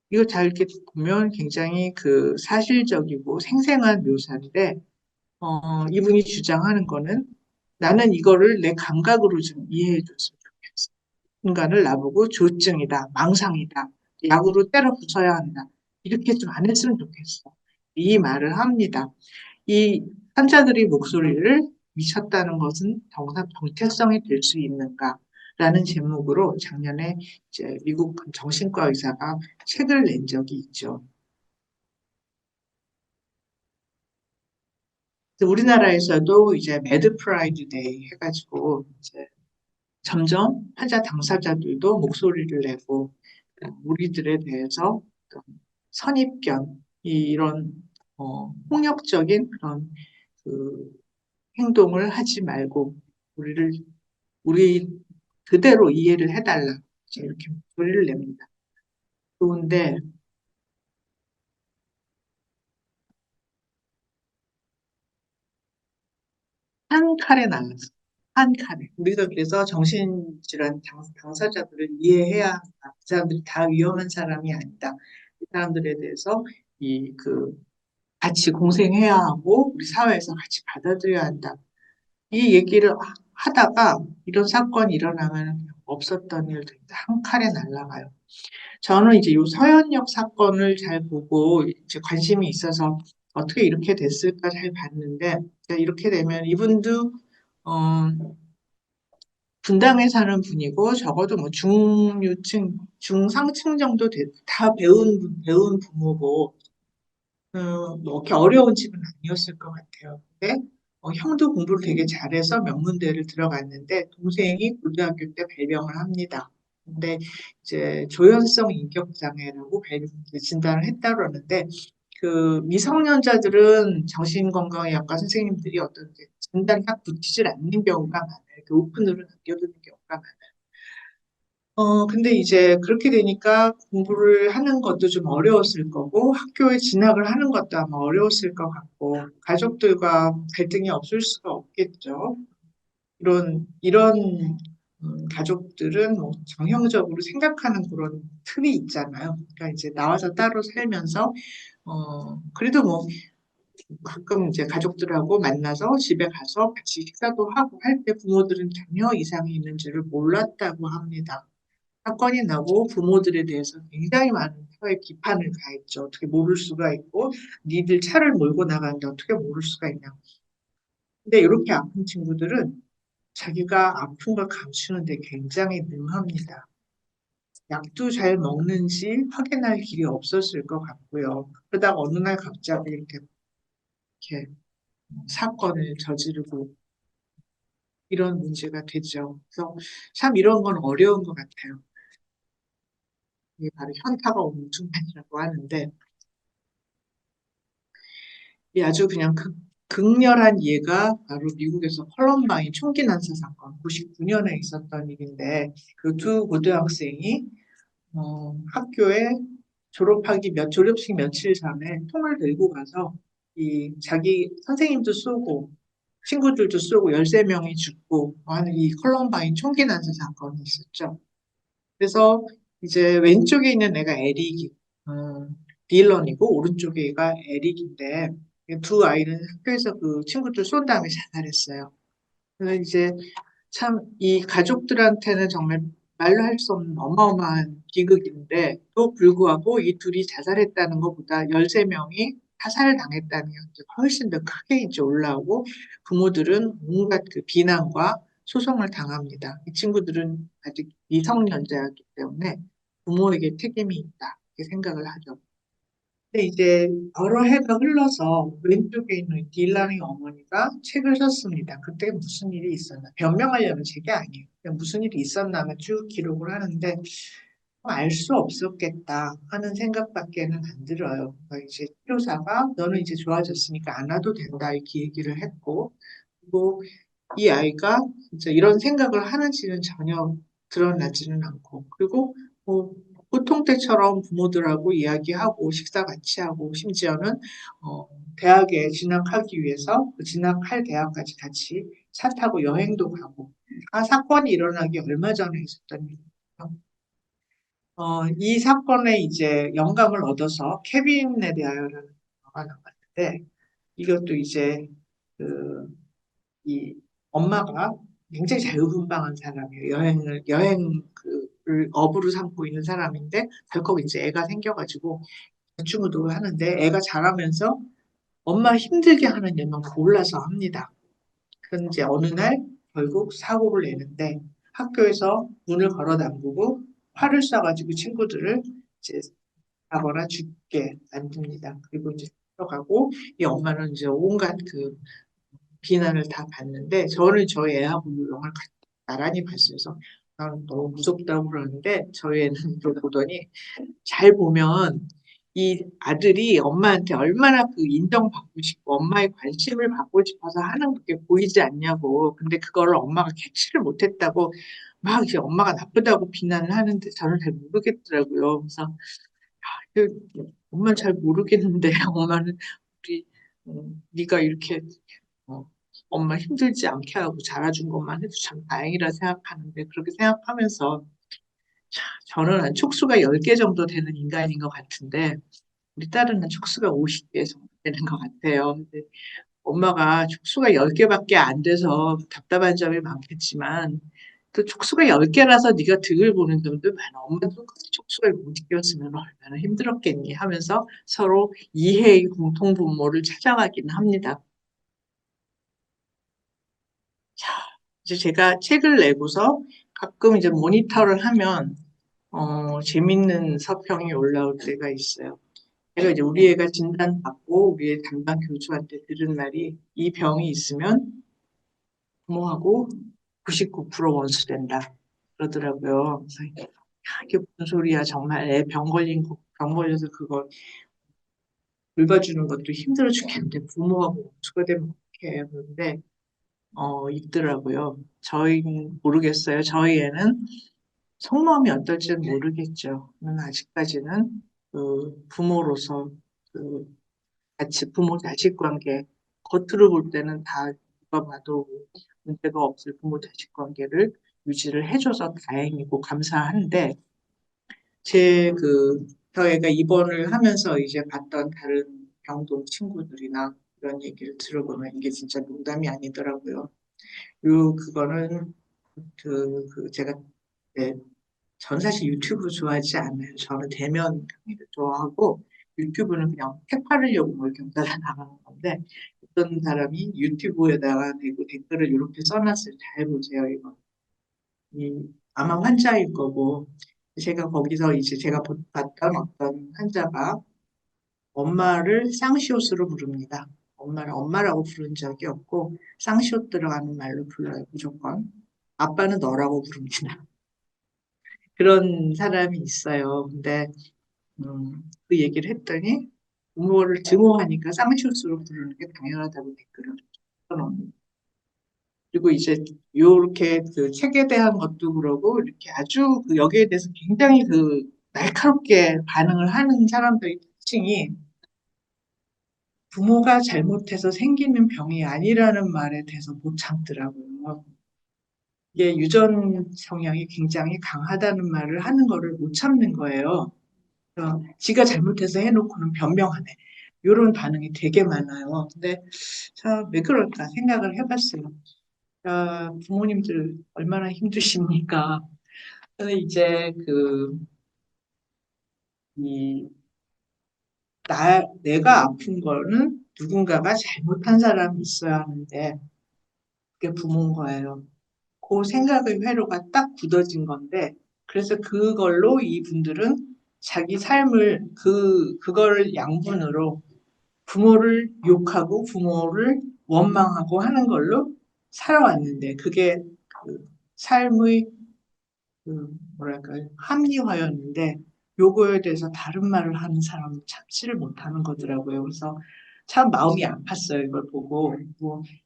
이거 잘 이렇게 보면 굉장히 그 사실적이고 생생한 묘사인데, 이분이 주장하는 거는 나는 이거를 내 감각으로 좀 이해해 줬으면 좋겠어. 인간을 나보고 조증이다, 망상이다, 약으로 때려 부숴야 한다. 이렇게 좀 안 했으면 좋겠어. 이 말을 합니다. 이 환자들의 목소리를 미쳤다는 것은 정체성이 될 수 있는가? 라는 제목으로 작년에 이제 미국 정신과 의사가 책을 낸 적이 있죠. 우리나라에서도 이제 매드 프라이드 데이 해가지고 이제 점점 환자 당사자들도 목소리를 내고 우리들에 대해서 어떤 선입견 이런 폭력적인 그런 그 행동을 하지 말고 우리를 우리 그대로 이해를 해달라 이렇게 목소리를 냅니다. 그런데 한 칼에 날랐어. 한 칼에. 우리가 그래서 정신질환 당사자들을 이해해야 한다. 그 사람들이 다 위험한 사람이 아니다. 이 사람들에 대해서 같이 공생해야 하고 우리 사회에서 같이 받아들여야 한다. 이 얘기를 하다가 이런 사건이 일어나면 없었던 일도 한 칼에 날아가요. 저는 이제 요 서현역 사건을 잘 보고 이제 관심이 있어서 어떻게 이렇게 됐을까 잘 봤는데 이렇게 되면 이분도 어, 분당에 사는 분이고 적어도 뭐 중유층, 중상층 정도 다 배운 부모고 뭐 이렇게 어려운 집은 아니었을 것 같아요. 근데 형도 공부를 되게 잘해서 명문대를 들어갔는데 동생이 고등학교 때 발병을 합니다. 근데 이제 조현성 인격 장애라고 진단을 했다고 그러는데 그 미성년자들은 정신건강의학과 선생님들이 어떤 이제 진단이 딱 붙이질 않는 경우가 많아요. 이렇게 오픈으로 남겨두는 경우가 많아요. 근데 이제 그렇게 되니까 공부를 하는 것도 좀 어려웠을 거고, 학교에 진학을 하는 것도 아마 어려웠을 것 같고, 가족들과 갈등이 없을 수가 없겠죠. 이런 가족들은 뭐 정형적으로 생각하는 그런 틀이 있잖아요. 그러니까 이제 나와서 따로 살면서, 그래도 뭐 가끔 이제 가족들하고 만나서 집에 가서 같이 식사도 하고 할 때 부모들은 전혀 이상이 있는 줄을 몰랐다고 합니다. 사건이 나고 부모들에 대해서 굉장히 많은 사회 비판을 가했죠. 어떻게 모를 수가 있고, 니들 차를 몰고 나가는데 어떻게 모를 수가 있냐. 근데 이렇게 아픈 친구들은 자기가 아픈 걸 감추는데 굉장히 능합니다. 약도 잘 먹는지 확인할 길이 없었을 것 같고요. 그러다가 어느 날 갑자기 이렇게 사건을 저지르고 이런 문제가 되죠. 그래서 참 이런 건 어려운 것 같아요. 이게 바로 현타가 오는 순간이라고 하는데 이 아주 그냥 극렬한 예가 바로 미국에서 컬럼바인 총기 난사 사건 99년에 있었던 일인데 그 두 고등학생이 학교에 졸업식 며칠 전에 통을 들고 가서 이 자기 선생님도 쏘고 친구들도 쏘고 13명이 죽고 하는 이 컬럼바인 총기 난사 사건이 있었죠. 그래서 이제 왼쪽에 있는 애가 에릭이 딜런이고 오른쪽에 애가 에릭인데 두 아이는 학교에서 그 친구들 쏜 다음에 자살했어요. 그래서 이제 참 이 가족들한테는 정말 말로 할 수 없는 어마어마한 비극인데 또 불구하고 이 둘이 자살했다는 것보다 13명이 타살을 당했다는 게 훨씬 더 크게 이제 올라오고 부모들은 온갖 그 비난과 소송을 당합니다. 이 친구들은 아직 미성년자였기 때문에 부모에게 책임이 있다 이렇게 생각을 하죠. 근데 이제 여러 해가 흘러서 왼쪽에 있는 딜란의 어머니가 책을 썼습니다. 그때 무슨 일이 있었나. 변명하려는 책이 아니에요. 그냥 무슨 일이 있었나만 쭉 기록을 하는데 알 수 없었겠다 하는 생각밖에는 안 들어요. 그러니까 이제 치료사가 너는 이제 좋아졌으니까 안 와도 된다 이렇게 얘기를 했고 그리고 이 아이가 진짜 이런 생각을 하는지는 전혀 드러나지는 않고 그리고 뭐 보통 때처럼 부모들하고 이야기하고 식사 같이 하고 심지어는 대학에 진학하기 위해서 그 진학할 대학까지 같이 차 타고 여행도 가고 사건이 일어나기 얼마 전에 있었던 일이에요. 이 사건에 이제 영감을 얻어서 케빈에 대하여라는 영화가 나왔는데 이것도 이제 그 이 엄마가 굉장히 자유분방한 사람이에요. 여행 그를 업으로 삼고 있는 사람인데 덜컥 이제 애가 생겨가지고 자충우돌을 하는데 애가 자라면서 엄마 힘들게 하는 일만 골라서 합니다. 그런데 이제 어느 날 결국 사고를 내는데 학교에서 문을 걸어 잠그고 활을 쏴가지고 친구들을 이제 가거나 죽게 만듭니다. 그리고 이제 들어가고 이 엄마는 이제 온갖 그 비난을 다 받는데 저는 저희 애하고 이 영화를 나란히 봤어요. 그래서 나는 너무 무섭다고 그러는데 저희 애는 이걸 보더니 잘 보면 이 아들이 엄마한테 얼마나 그 인정받고 싶고 엄마의 관심을 받고 싶어서 하는 게 보이지 않냐고. 근데 그거를 엄마가 캐치를 못했다고 막 이제 엄마가 나쁘다고 비난을 하는데 저는 잘 모르겠더라고요. 그래서 그 엄마는 잘 모르겠는데 엄마는 우리 네가 이렇게 어, 엄마 힘들지 않게 하고 자라준 것만 해도 참 다행이라 생각하는데 그렇게 생각하면서 저는 한 촉수가 10개 정도 되는 인간인 것 같은데 우리 딸은 한 촉수가 50개 정도 되는 것 같아요. 근데 엄마가 촉수가 10개밖에 안 돼서 답답한 점이 많겠지만 또 촉수가 10개라서 네가 득을 보는 점도 많아. 엄마도 똑같이 촉수를 못 이겼으면 얼마나 힘들었겠니 하면서 서로 이해의 공통 분모를 찾아가기는 합니다. 이제 제가 책을 내고서 가끔 이제 모니터를 하면 재밌는 서평이 올라올 때가 있어요. 제가 이제 우리 애가 진단받고 우리 애 담당 교수한테 들은 말이 이 병이 있으면 부모하고 99% 원수 된다 그러더라고요. 그래서 야, 이게 무슨 소리야 정말 애 병 걸려서 그거 돌봐주는 것도 힘들어 죽겠는데 부모하고 원수가 되면 어떡해 그런데 있더라고요. 저희는 모르겠어요. 저희 애는 속마음이 어떨지는 모르겠죠. 아직까지는 그 부모로서 그 같이 부모 자식 관계 겉으로 볼 때는 다 누가 봐도 문제가 없을 부모 자식 관계를 유지를 해줘서 다행이고 감사한데 저희가 입원을 하면서 이제 봤던 다른 병동 친구들이나 이런 얘기를 들어보면 이게 진짜 농담이 아니더라고요. 그거는 제가 네, 저는 사실 유튜브 좋아하지 않아요. 저는 대면 강의를 좋아하고 유튜브는 그냥 팩 팔으려고 뭘 겪다가 나가는 건데 어떤 사람이 유튜브에다가 대고 댓글을 이렇게 써놨어요. 잘 보세요. 이거 아마 환자일 거고 제가 거기서 이제 제가 봤던 어떤 환자가 엄마를 쌍시옷으로 부릅니다. 엄마를 엄마라고 부른 적이 없고 쌍시옷 들어가는 말로 불러요, 무조건. 아빠는 너라고 부릅니다. 그런 사람이 있어요. 근데 그 얘기를 했더니 부모를 증오하니까 쌍시옷으로 부르는 게 당연하다고 댓글을 써놓은. 그리고 이제 요렇게 그 책에 대한 것도 그러고 이렇게 아주 그 여기에 대해서 굉장히 그 날카롭게 반응을 하는 사람들의 특징이 부모가 잘못해서 생기는 병이 아니라는 말에 대해서 못 참더라고요. 이게 유전 성향이 굉장히 강하다는 말을 하는 거를 못 참는 거예요. 지가 잘못해서 해놓고는 변명하네. 이런 반응이 되게 많아요. 근데 왜 그럴까 생각을 해봤어요. 부모님들 얼마나 힘드십니까? 저는 이제 내가 아픈 거는 누군가가 잘못한 사람이 있어야 하는데, 그게 부모인 거예요. 그 생각의 회로가 딱 굳어진 건데, 그래서 그걸로 이분들은 자기 삶을 그거를 양분으로 부모를 욕하고 부모를 원망하고 하는 걸로 살아왔는데, 그게 그 삶의 뭐랄까 합리화였는데 요거에 대해서 다른 말을 하는 사람은 참지를 못하는 거더라고요. 그래서 참 마음이 아팠어요. 이걸 보고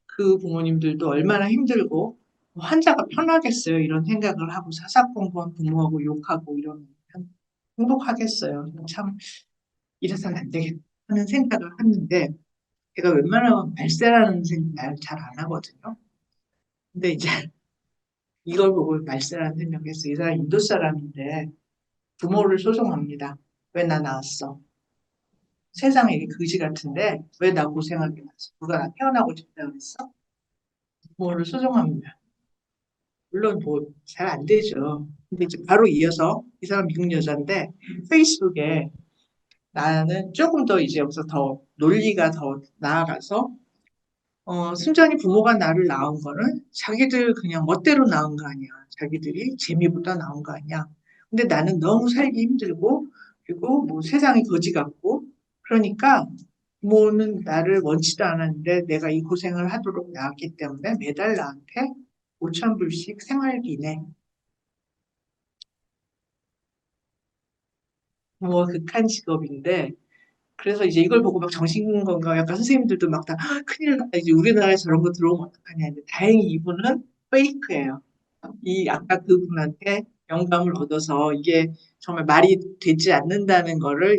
그 부모님들도 얼마나 힘들고 환자가 편하겠어요. 이런 생각을 하고 사사건건 부모하고 욕하고 이러면 행복하겠어요. 참 이래서는 안 되겠다 하는 생각을 하는데 제가 웬만하면 말세라는 생각 잘 안 하거든요. 근데 이제 이걸 보고 말세라는 생각을 했어요. 이 사람 인도 사람인데 부모를 소송합니다. 왜 나 낳았어? 세상에 이게 거지 같은데 왜 나 고생하게 낳았어? 누가 나 태어나고 싶다 그랬어? 부모를 소송합니다. 물론 뭐 잘 안 되죠. 근데 이제 바로 이어서 이 사람 미국 여자인데 페이스북에 나는 조금 더 이제 여기서 더 논리가 더 나아가서 순전히 부모가 나를 낳은 거는 자기들 그냥 멋대로 낳은 거 아니야. 자기들이 재미보다 낳은 거 아니야. 근데 나는 너무 살기 힘들고, 그리고 뭐 세상이 거지 같고, 그러니까 부모는 나를 원치도 않았는데 내가 이 고생을 하도록 낳았기 때문에 매달 나한테 5천 불씩 생활비 내. 뭐 극한 직업인데, 그래서 이제 이걸 보고 막 정신건강의학과 선생님들도 막 다 큰일 났다. 이제 우리나라에 저런 거 들어오면 어떡하냐. 근데 다행히 이분은 페이크예요. 이 아까 그분한테 영감을 얻어서 이게 정말 말이 되지 않는다는 거를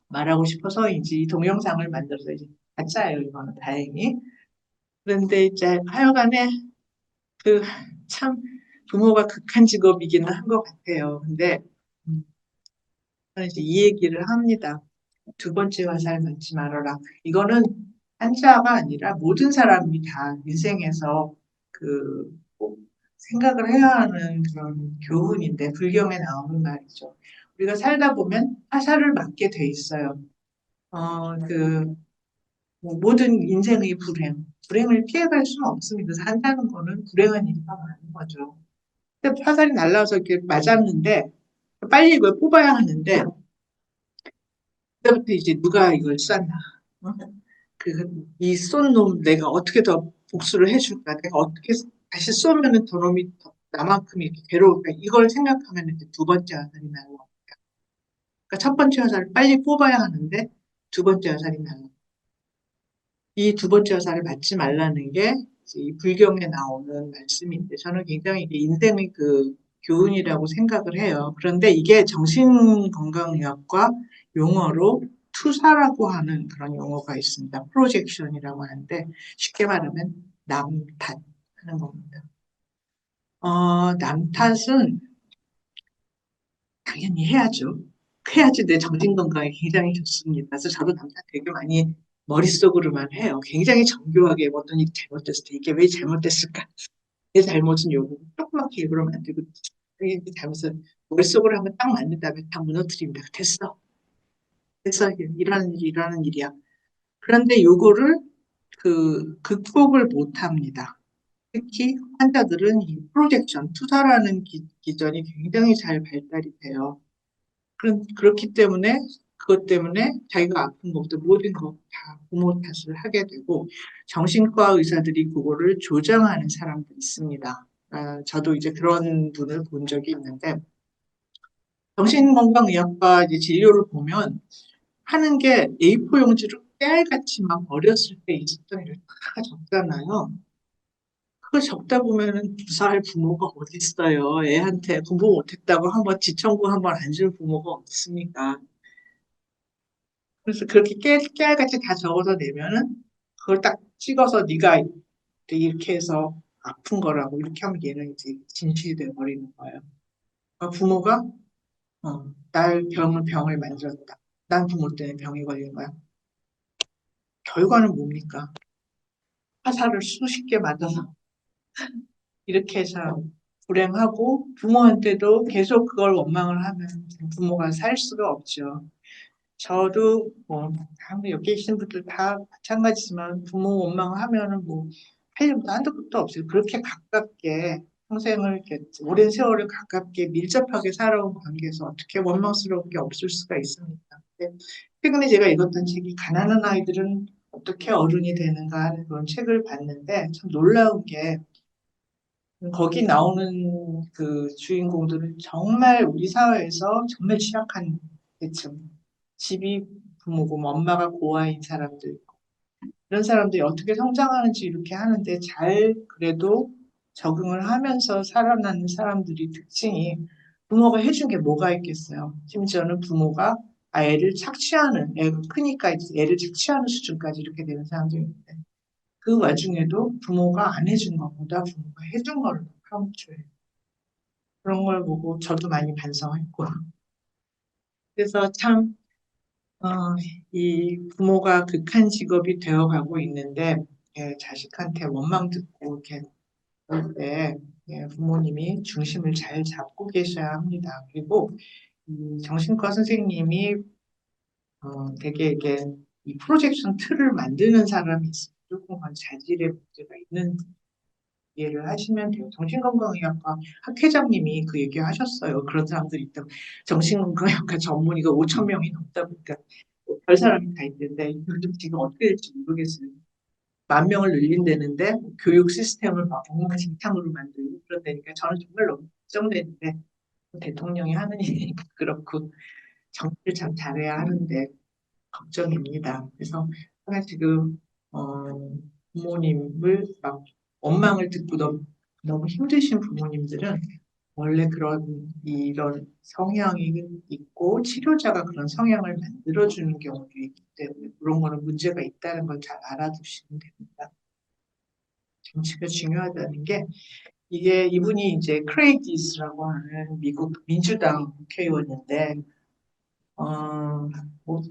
말하고 싶어서 이제 이 동영상을 만들어서 이제 가짜예요. 이거는 다행히. 그런데 이제 하여간에 그 참 부모가 극한 직업이기는 한 것 같아요. 근데 음, 저는 이제 이 얘기를 합니다. 두 번째 화살 맞지 말아라. 이거는 한자가 아니라 모든 사람이 다 인생에서 꼭 생각을 해야 하는 그런 교훈인데 불경에 나오는 말이죠. 우리가 살다 보면 화살을 맞게 돼 있어요. 뭐 모든 인생의 불행을 피해갈 수는 없습니다. 산다는 거는 불행한 일이가 많은 거죠. 근데 화살이 날라와서 이렇게 맞았는데 빨리 이걸 뽑아야 하는데 그때부터 이제 누가 이걸 쐈나? 어? 이 쏜 놈 내가 어떻게 더 복수를 해줄까? 내가 어떻게 다시 쏘면은 저놈이 나만큼 이렇게 괴로울까? 이걸 생각하면 이제 두 번째 화살이 날라. 그러니까 첫 번째 화살을 빨리 뽑아야 하는데 두 번째 화살이 날라. 이 두 번째 화살을 맞지 말라는 게 이제 이 불경에 나오는 말씀인데 저는 굉장히 이게 인생의 교훈이라고 생각을 해요. 그런데 이게 정신건강의학과 용어로 투사라고 하는 그런 용어가 있습니다. 프로젝션이라고 하는데 쉽게 말하면 남탓하는 겁니다. 남탓은 당연히 해야죠. 해야지 내 정신건강에 굉장히 좋습니다. 그래서 저도 남탓 되게 많이 머릿속으로만 해요. 굉장히 정교하게 어떤 일이 잘못됐을 때 이게 왜 잘못됐을까? 내 잘못은 요거 조그맣게 일부러면 안 되고 이게 잘못은 머릿속으로 하면 딱 맞는 다음에 다 무너뜨립니다. 됐어. 됐어. 일하는 일이야. 그런데 요거를 극복을 못 합니다. 특히 환자들은 이 프로젝션, 투사라는 기전이 굉장히 잘 발달이 돼요. 그렇기 때문에 그것 때문에 자기가 아픈 것도 모든 것 다 부모 탓을 하게 되고 정신과 의사들이 그거를 조장하는 사람도 있습니다. 저도 이제 그런 분을 본 적이 있는데 정신건강의학과 이제 진료를 보면 하는 게 A4 용지로 깨알같이 막 어렸을 때 있었던 일을 다 적잖아요. 그거 적다 보면은 무사할 부모가 어디 있어요. 애한테 공부 못했다고 한번 지청구 한번 안 줄 부모가 없습니까? 그래서 그렇게 깨알같이 다 적어서 내면은 그걸 딱 찍어서 네가 이렇게 해서 아픈 거라고 이렇게 하면 얘는 이제 진실이 돼 버리는 거예요. 그러니까 부모가 날 병을 만들었다. 난 부모 때문에 병이 걸린 거야. 결과는 뭡니까? 화살을 수십 개 맞아서 이렇게 해서 불행하고 부모한테도 계속 그걸 원망을 하면 부모가 살 수가 없죠. 저도 뭐 여기 계신 분들 다 마찬가지지만 부모 원망하면은 뭐 할 일도 한도 끝도 없어요. 그렇게 가깝게 평생을 이렇게 오랜 세월을 가깝게 밀접하게 살아온 관계에서 어떻게 원망스러운 게 없을 수가 있습니까? 근데 최근에 제가 읽었던 책이 가난한 아이들은 어떻게 어른이 되는가 하는 그런 책을 봤는데 참 놀라운 게 거기 나오는 그 주인공들은 정말 우리 사회에서 정말 취약한 계층, 집이 부모고 뭐 엄마가 고아인 사람들, 이런 사람들이 어떻게 성장하는지 이렇게 하는데 잘 그래도 적응을 하면서 살아나는 사람들이 특징이 부모가 해준 게 뭐가 있겠어요. 심지어는 부모가 애를 착취하는, 애가 크니까 이제 애를 착취하는 수준까지 이렇게 되는 사람들이 있는데 그 와중에도 부모가 안 해준 것보다 부모가 해준 거를 카운트해요. 그런 걸 보고 저도 많이 반성했고. 그래서 참, 이 부모가 극한 직업이 되어가고 있는데, 자식한테 원망 듣고 이렇게 그럴 때, 부모님이 중심을 잘 잡고 계셔야 합니다. 그리고 정신과 선생님이 되게 이게 이 프로젝션 틀을 만드는 사람이 있어요. 조금 자질의 문제가 있는 이해를 하시면 돼요. 정신건강의학과 학회장님이 그 얘기 하셨어요. 그런 사람들이 있다고. 정신건강의학과 전문의가 5천 명이 넘다 보니까 별 사람이 다 있는데 요즘 지금 어떻게 될지 모르겠어요. 10,000명을 늘린다는데 교육 시스템을 막 엉망진창으로 만들고 그런다니까 저는 정말 너무 걱정되는데 대통령이 하는 일이니까 그렇고 정치를 참 잘해야 하는데 걱정입니다. 그래서 제가 지금 부모님을 막 원망을 듣고 너무 힘드신 부모님들은 원래 이런 성향이 있고 치료자가 그런 성향을 만들어주는 경우도 있기 때문에 그런 거는 문제가 있다는 걸 잘 알아두시면 됩니다. 정치가 중요하다는 게 이게 이분이 이제 크레이디스라고 하는 미국 민주당 국회의원인데 뭐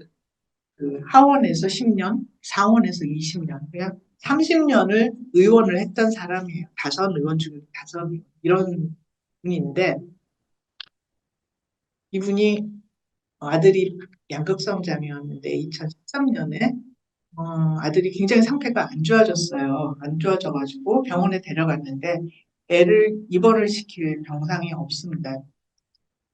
하원에서 10년, 상원에서 20년, 그냥 30년을 의원을 했던 사람이에요. 다섯 의원 중에 다섯 이런 분인데 이분이 아들이 양극성장애였는데 2013년에 아들이 굉장히 상태가 안 좋아졌어요. 안 좋아져가지고 병원에 데려갔는데 애를 입원을 시킬 병상이 없습니다.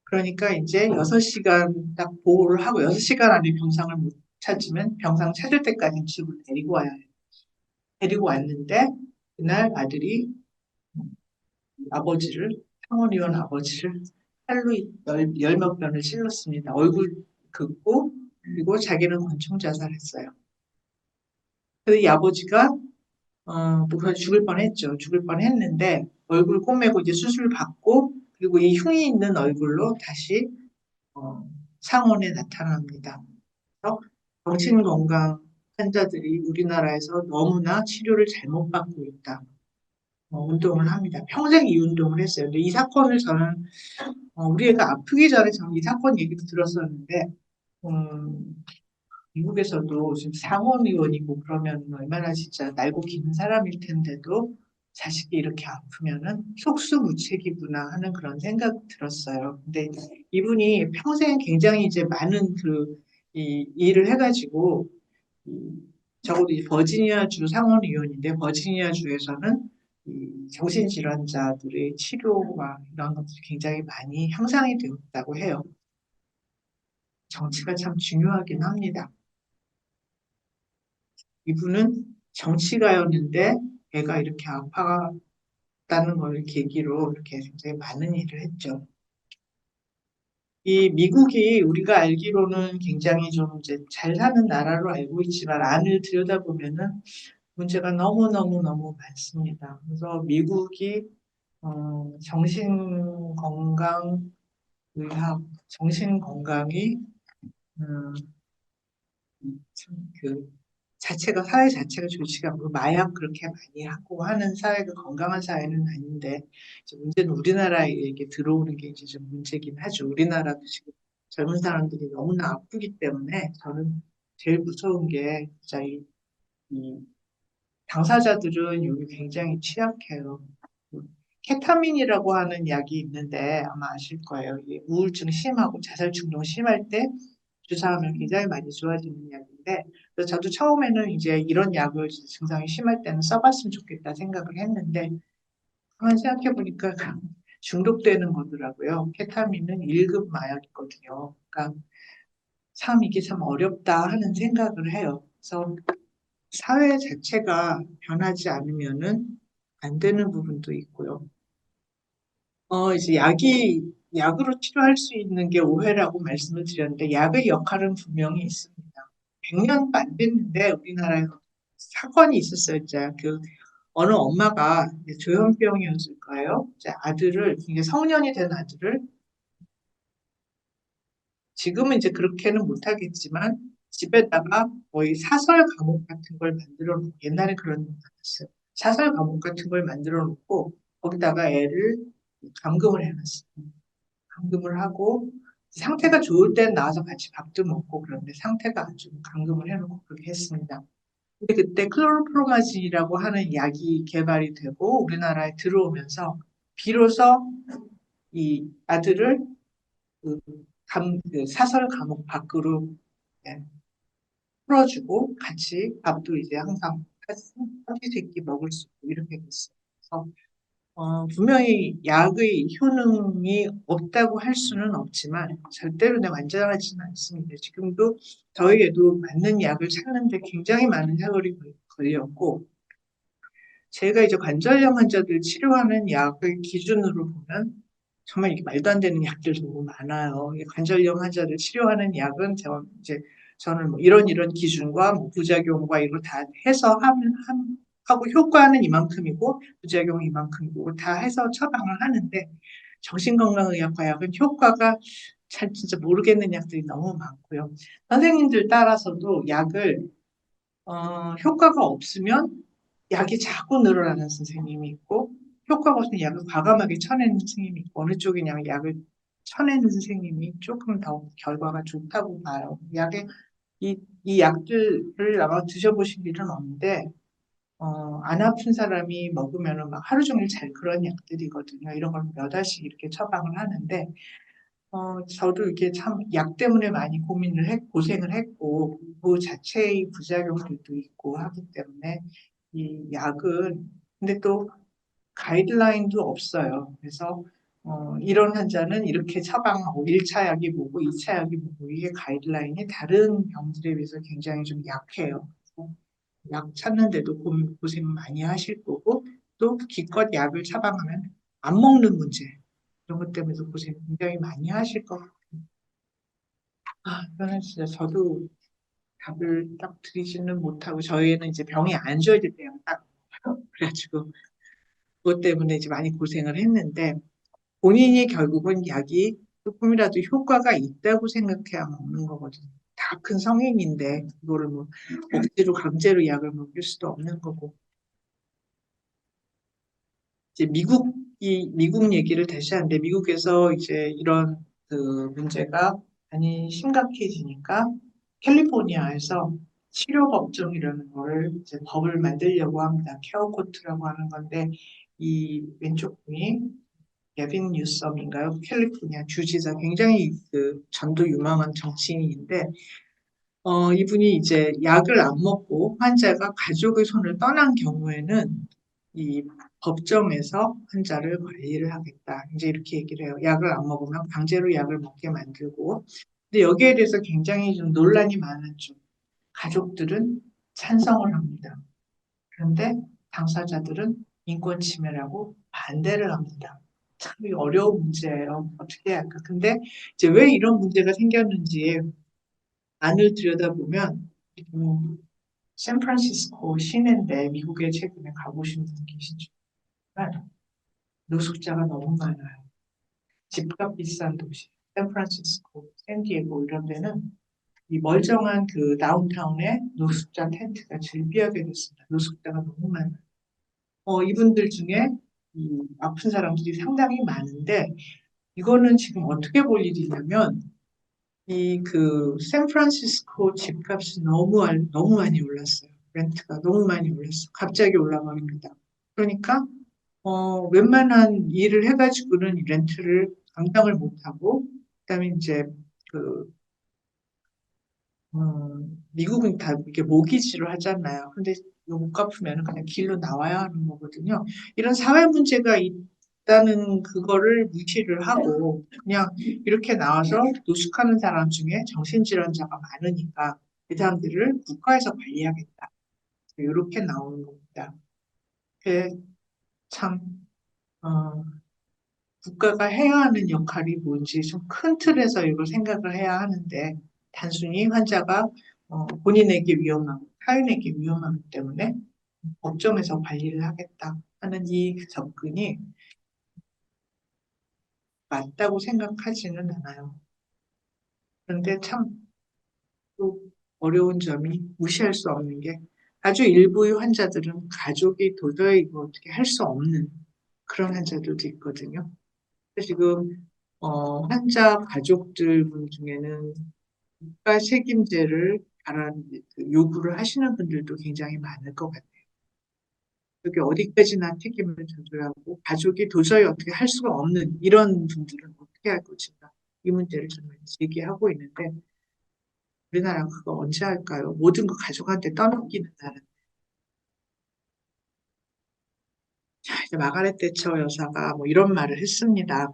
그러니까 이제 6시간 딱 보호를 하고 6시간 안에 병상을 못 찾으면 병상 찾을 때까지 집으로 데리고 와야 해요. 데리고 왔는데 그날 아들이 아버지를 상원의원 아버지를 칼로 열몇 번을 찔렀습니다. 얼굴 긋고 그리고 자기는 권총 자살했어요. 그래서 이 아버지가 뭐 죽을 뻔했죠. 죽을 뻔했는데 얼굴 꼬매고 이제 수술 받고 그리고 이 흉이 있는 얼굴로 다시 상원에 나타납니다. 그래서 정신건강 환자들이 우리나라에서 너무나 치료를 잘못 받고 있다. 운동을 합니다. 평생 이 운동을 했어요. 근데 이 사건을 저는 우리 애가 아프기 전에 저는 이 사건 얘기도 들었었는데 미국에서도 지금 상원 의원이고 그러면 얼마나 진짜 날고 기는 사람일 텐데도 자식이 이렇게 아프면은 속수무책이구나 하는 그런 생각이 들었어요. 근데 이분이 평생 굉장히 이제 많은 이 일을 해가지고 적어도 이 버지니아주 상원 의원인데 버지니아주에서는 이 정신질환자들의 치료와 이런 것들이 굉장히 많이 향상이 되었다고 해요. 정치가 참 중요하긴 합니다. 이분은 정치가였는데 애가 이렇게 아파갔다는 걸 계기로 이렇게 굉장히 많은 일을 했죠. 이 미국이 우리가 알기로는 굉장히 좀 이제 잘 사는 나라로 알고 있지만 안을 들여다보면은 문제가 너무너무너무 많습니다. 그래서 미국이 정신건강 의학, 정신건강이 참그 자체가 사회 자체가 좋지가 않고 마약 그렇게 많이 하고 하는 사회가 건강한 사회는 아닌데 이제 문제는 우리나라에 이게 들어오는 게 이제 좀 문제긴 하죠. 우리나라도 지금 젊은 사람들이 너무나 아프기 때문에 저는 제일 무서운 게 진짜 이 당사자들은 여기 굉장히 취약해요. 그 케타민이라고 하는 약이 있는데 아마 아실 거예요. 이게 우울증 심하고 자살 충동 심할 때 주사하면 굉장히 많이 좋아지는 약인데, 그래서 저도 처음에는 이제 이런 약을 증상이 심할 때는 써봤으면 좋겠다 생각을 했는데, 가만 생각해 보니까 중독되는 거더라고요. 케타민은 1급 마약이거든요. 그러니까 참 이게 참 어렵다 하는 생각을 해요. 그래서 사회 자체가 변하지 않으면은 안 되는 부분도 있고요. 이제 약으로 치료할 수 있는 게 오해라고 말씀을 드렸는데, 약의 역할은 분명히 있습니다. 100년도 안 됐는데, 우리나라에 사건이 있었어요. 진짜 어느 엄마가 이제 조현병이었을까요? 이제 이게 성년이 된 아들을, 지금은 이제 그렇게는 못하겠지만, 집에다가 거의 사설 감옥 같은 걸 만들어 놓고, 옛날에 그런 거 많았어요. 사설 감옥 같은 걸 만들어 놓고, 거기다가 애를 감금을 해놨어요. 감금을 하고 상태가 좋을 땐 나와서 같이 밥도 먹고 그런데 상태가 안 좋으면 감금을 해놓고 그렇게 했습니다. 근데 그때 클로르프로마진이라고 하는 약이 개발이 되고 우리나라에 들어오면서 비로소 이 아들을 그 사설 감옥 밖으로 예, 풀어주고 같이 밥도 이제 항상 한끼 세끼 먹을 수 있고 이렇게 됐어요. 그래서 분명히 약의 효능이 없다고 할 수는 없지만 절대로 완전하지는 않습니다. 지금도 저희에도 맞는 약을 찾는데 굉장히 많은 세월이 걸렸고 제가 이제 관절염 환자들 치료하는 약을 기준으로 보면 정말 이게 말도 안 되는 약들 너무 많아요. 이 관절염 환자들 치료하는 약은 저는 뭐 이런 기준과 뭐 부작용과 이거 다 해서 하고 효과는 이만큼이고 부작용은 이만큼이고 다 해서 처방을 하는데 정신건강의학과 약은 효과가 잘 진짜 모르겠는 약들이 너무 많고요. 선생님들 따라서도 약을 효과가 없으면 약이 자꾸 늘어나는 선생님이 있고 효과가 없으면 약을 과감하게 쳐내는 선생님이 있고 어느 쪽이냐면 약을 쳐내는 선생님이 조금 더 결과가 좋다고 봐요. 이 약들을 아마 드셔보신 일은 없는데 안 아픈 사람이 먹으면은 막 하루 종일 잘 그런 약들이거든요. 이런 걸 몇 알씩 이렇게 처방을 하는데 저도 이게 참 약 때문에 많이 고생을 했고, 그 자체의 부작용들도 있고 하기 때문에 이 약은, 근데 또 가이드라인도 없어요. 그래서, 이런 환자는 이렇게 처방하고 1차 약이 뭐고 2차 약이 뭐고 이게 가이드라인이 다른 병들에 비해서 굉장히 좀 약해요. 그래서 약 찾는데도 고생 많이 하실 거고, 또 기껏 약을 처방하면 안 먹는 문제, 이런 것 때문에도 고생 굉장히 많이 하실 것 같아요. 이거는 진짜 저도 답을 딱 드리지는 못하고 저희는 이제 병이 안 좋아질 때가 딱 그래가지고 그것 때문에 이제 많이 고생을 했는데 본인이 결국은 약이 조금이라도 효과가 있다고 생각해야 먹는 거거든요. 다 큰 성인인데 그거를 뭐 억지로 강제로 약을 먹일 수도 없는 거고 이제 미국 얘기를 다시 하는데 미국에서 이제 이런 그 문제가 많이 심각해지니까 캘리포니아에서 치료 법정이라는 거를 이제 법을 만들려고 합니다. 케어 코트라고 하는 건데 이 왼쪽 분이 게빈 뉴섬인가요? 캘리포니아 주지사 굉장히 그 전도 유망한 정치인인데 이분이 이제 약을 안 먹고 환자가 가족의 손을 떠난 경우에는 이 법정에서 환자를 관리를 하겠다. 이제 이렇게 얘기를 해요. 약을 안 먹으면 강제로 약을 먹게 만들고. 근데 여기에 대해서 굉장히 좀 논란이 많았죠. 가족들은 찬성을 합니다. 그런데 당사자들은 인권 침해라고 반대를 합니다. 참 어려운 문제예요. 어떻게 해야 할까? 근데 이제 왜 이런 문제가 생겼는지 안을 들여다보면 샌프란시스코 시내인데 미국에 최근에 가보신 분 계시죠? 노숙자가 너무 많아요. 집값 비싼 도시, 샌프란시스코, 샌디에고 이런 데는 이 멀쩡한 그 다운타운에 노숙자 텐트가 즐비하게 됐습니다. 노숙자가 너무 많아요. 이분들 중에 이 아픈 사람들이 상당히 많은데 이거는 지금 어떻게 볼 일이냐면 이 그 샌프란시스코 집값이 너무 많이 올랐어요. 렌트가 너무 많이 올랐어요. 갑자기 올라버립니다. 그러니까 웬만한 일을 해가지고는 이 렌트를 감당을 못하고 그다음에 이제 그 미국은 다 이렇게 모기지로 하잖아요. 근데 이거 못 갚으면 그냥 길로 나와야 하는 거거든요. 이런 사회 문제가 있다는 그거를 무시를 하고 그냥 이렇게 나와서 노숙하는 사람 중에 정신질환자가 많으니까 그 사람들을 국가에서 관리하겠다. 이렇게 나오는 겁니다. 그게 참 어, 국가가 해야 하는 역할이 뭔지 좀 큰 틀에서 이걸 생각을 해야 하는데 단순히 환자가 본인에게 위험하고 타인에게 위험하기 때문에 법정에서 관리를 하겠다 하는 이 접근이 맞다고 생각하지는 않아요. 그런데 참 또 어려운 점이 무시할 수 없는 게 아주 일부의 환자들은 가족이 도저히 이거 어떻게 할 수 없는 그런 환자들도 있거든요. 지금 환자 가족들 분 중에는 국가 책임제를 요구를 하시는 분들도 굉장히 많을 것 같아요. 그게 어디까지나 책임을 져줘야 하고 가족이 도저히 어떻게 할 수가 없는 이런 분들은 어떻게 할 것인가 이 문제를 정말 제기하고 있는데 우리나라 그거 언제 할까요? 모든 거 가족한테 떠넘기는 나라. 자, 이제 마가렛 대처 여사가 뭐 이런 말을 했습니다.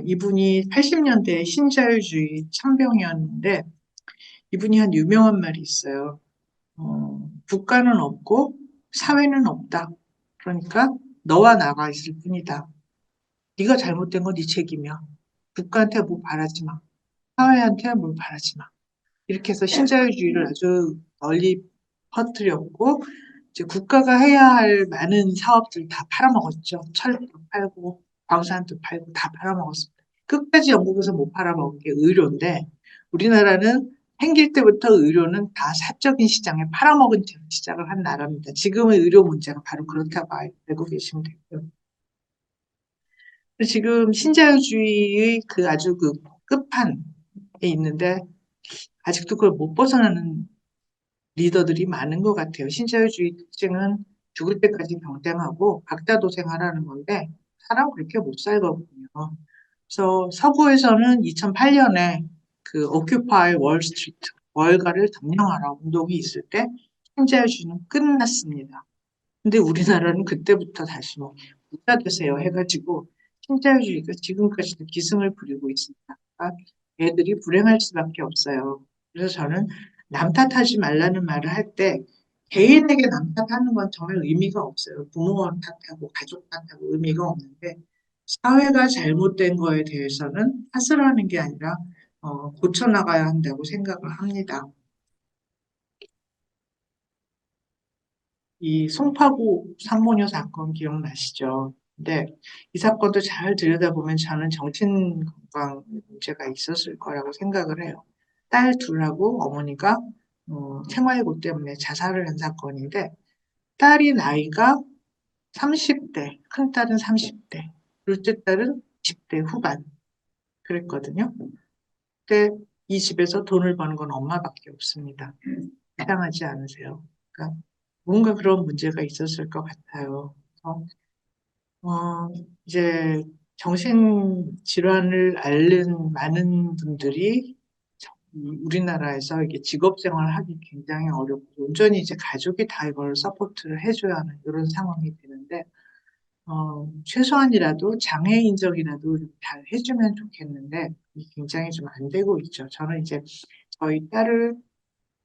이분이 80년대 신자유주의 참병이었는데 이분이 한 유명한 말이 있어요. 국가는 없고 사회는 없다. 그러니까 너와 나가 있을 뿐이다. 네가 잘못된 건 네 책임이야. 국가한테 뭐 바라지 마. 사회한테 뭘 바라지 마. 이렇게 해서 신자유주의를 아주 널리 퍼뜨렸고 이제 국가가 해야 할 많은 사업들 다 팔아먹었죠. 철도 팔고 광산도 팔고 다 팔아먹었습니다. 끝까지 영국에서 못 팔아먹은 게 의료인데 우리나라는 생길 때부터 의료는 다 사적인 시장에 팔아먹은 채로 시작을 한 나라입니다. 지금의 의료 문제가 바로 그렇다고 알고 계시면 되고요. 지금 신자유주의의 그 아주 그 끝판에 있는데 아직도 그걸 못 벗어나는 리더들이 많은 것 같아요. 신자유주의 특징은 죽을 때까지 경쟁하고 박다도생하라는 건데 사람 그렇게 못 살거든요. 그래서 서구에서는 2008년에 그 오큐파이 월스트리트 월가를 점령하라 운동이 있을 때 신자유주의는 끝났습니다. 근데 우리나라는 그때부터 다시 뭐 부자 되세요 해가지고 신자유주의가 지금까지도 기승을 부리고 있습니다. 그러니까 애들이 불행할 수밖에 없어요. 그래서 저는 남 탓하지 말라는 말을 할 때 개인에게 남 탓하는 건 정말 의미가 없어요. 부모 탓하고 가족 탓하고 의미가 없는데 사회가 잘못된 거에 대해서는 탓을 하는 게 아니라 고쳐나가야 한다고 생각을 합니다. 이 송파구 산모녀 사건 기억나시죠? 근데 이 사건도 잘 들여다보면 저는 정신건강 문제가 있었을 거라고 생각을 해요. 딸 둘하고 어머니가 생활고 때문에 자살을 한 사건인데 딸이 나이가 30대, 큰 딸은 30대, 둘째 딸은 10대 후반 그랬거든요. 근데 이 집에서 돈을 버는 건 엄마밖에 없습니다. 이상하지 않으세요? 그러니까 뭔가 그런 문제가 있었을 것 같아요. 그래서, 이제 정신질환을 앓는 많은 분들이 우리나라에서 이게 직업 생활하기 굉장히 어렵고 온전히 이제 가족이 다 이걸 서포트를 해줘야 하는 이런 상황이 되는데 최소한이라도 장애 인정이라도 잘 해주면 좋겠는데 이게 굉장히 좀 안 되고 있죠. 저는 이제 저희 딸을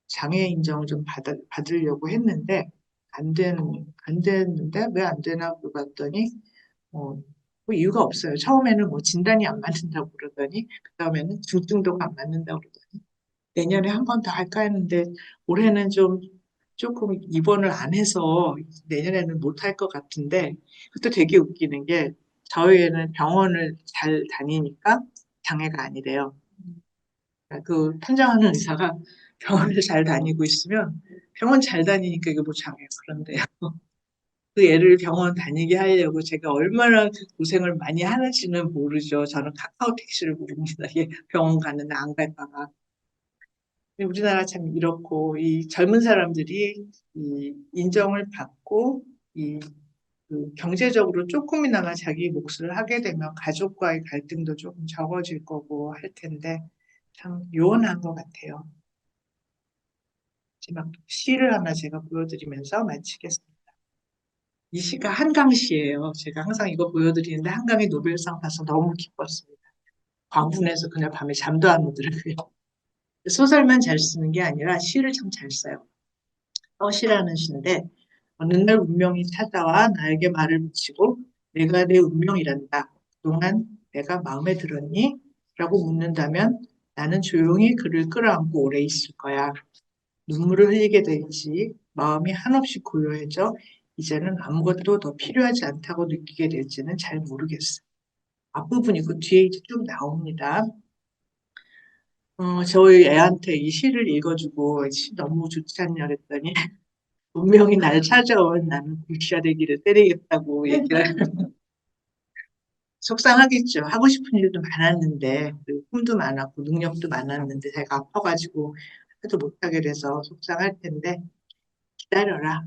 장애 인정을 좀 받으려고 했는데 안 됐는데 왜 안 되나 물어봤더니 뭐 이유가 없어요. 처음에는 뭐 진단이 안 맞는다고 그러더니 그다음에는 중증도가 안 맞는다고 그러더니 내년에 한 번 더 할까 했는데 올해는 좀 조금 입원을 안 해서 내년에는 못 할 것 같은데 그것도 되게 웃기는 게 저희 애는 병원을 잘 다니니까 장애가 아니래요. 그러니까 그 판정하는 의사가 병원을 잘 다니고 있으면 병원 잘 다니니까 이게 뭐 장애야 그런데요. 그 애를 병원 다니게 하려고 제가 얼마나 그 고생을 많이 하는지는 모르죠. 저는 카카오 택시를 부릅니다. 얘 병원 가는데 안 갈까봐. 우리나라 참 이렇고 이 젊은 사람들이 이 인정을 받고 이 그 경제적으로 조금이나마 자기 몫을 하게 되면 가족과의 갈등도 조금 적어질 거고 할 텐데 참 요원한 것 같아요. 마지막 시를 하나 제가 보여드리면서 마치겠습니다. 이 시가 한강시예요. 제가 항상 이거 보여드리는데 한강에 노벨상 타서 너무 기뻤습니다. 광분해서 그냥 밤에 잠도 안 오더라고요. 소설만 잘 쓰는 게 아니라 시를 참 잘 써요. 시라는 시인데 어느 날 운명이 찾아와 나에게 말을 붙이고 내가 내 운명이란다. 그동안 내가 마음에 들었니? 라고 묻는다면 나는 조용히 그를 끌어안고 오래 있을 거야. 눈물을 흘리게 될지 마음이 한없이 고요해져 이제는 아무것도 더 필요하지 않다고 느끼게 될지는 잘 모르겠어. 앞부분이 그 뒤에 이제 쭉 나옵니다. 저희 애한테 이 시를 읽어주고 시 너무 좋지 않냐 그랬더니 운명이 날 찾아온 나는 불시야 되기를 때리겠다고 얘기를 속상하겠죠. 하고 싶은 일도 많았는데 그리고 꿈도 많았고 능력도 많았는데 제가 아파가지고 해도 못하게 돼서 속상할 텐데 기다려라.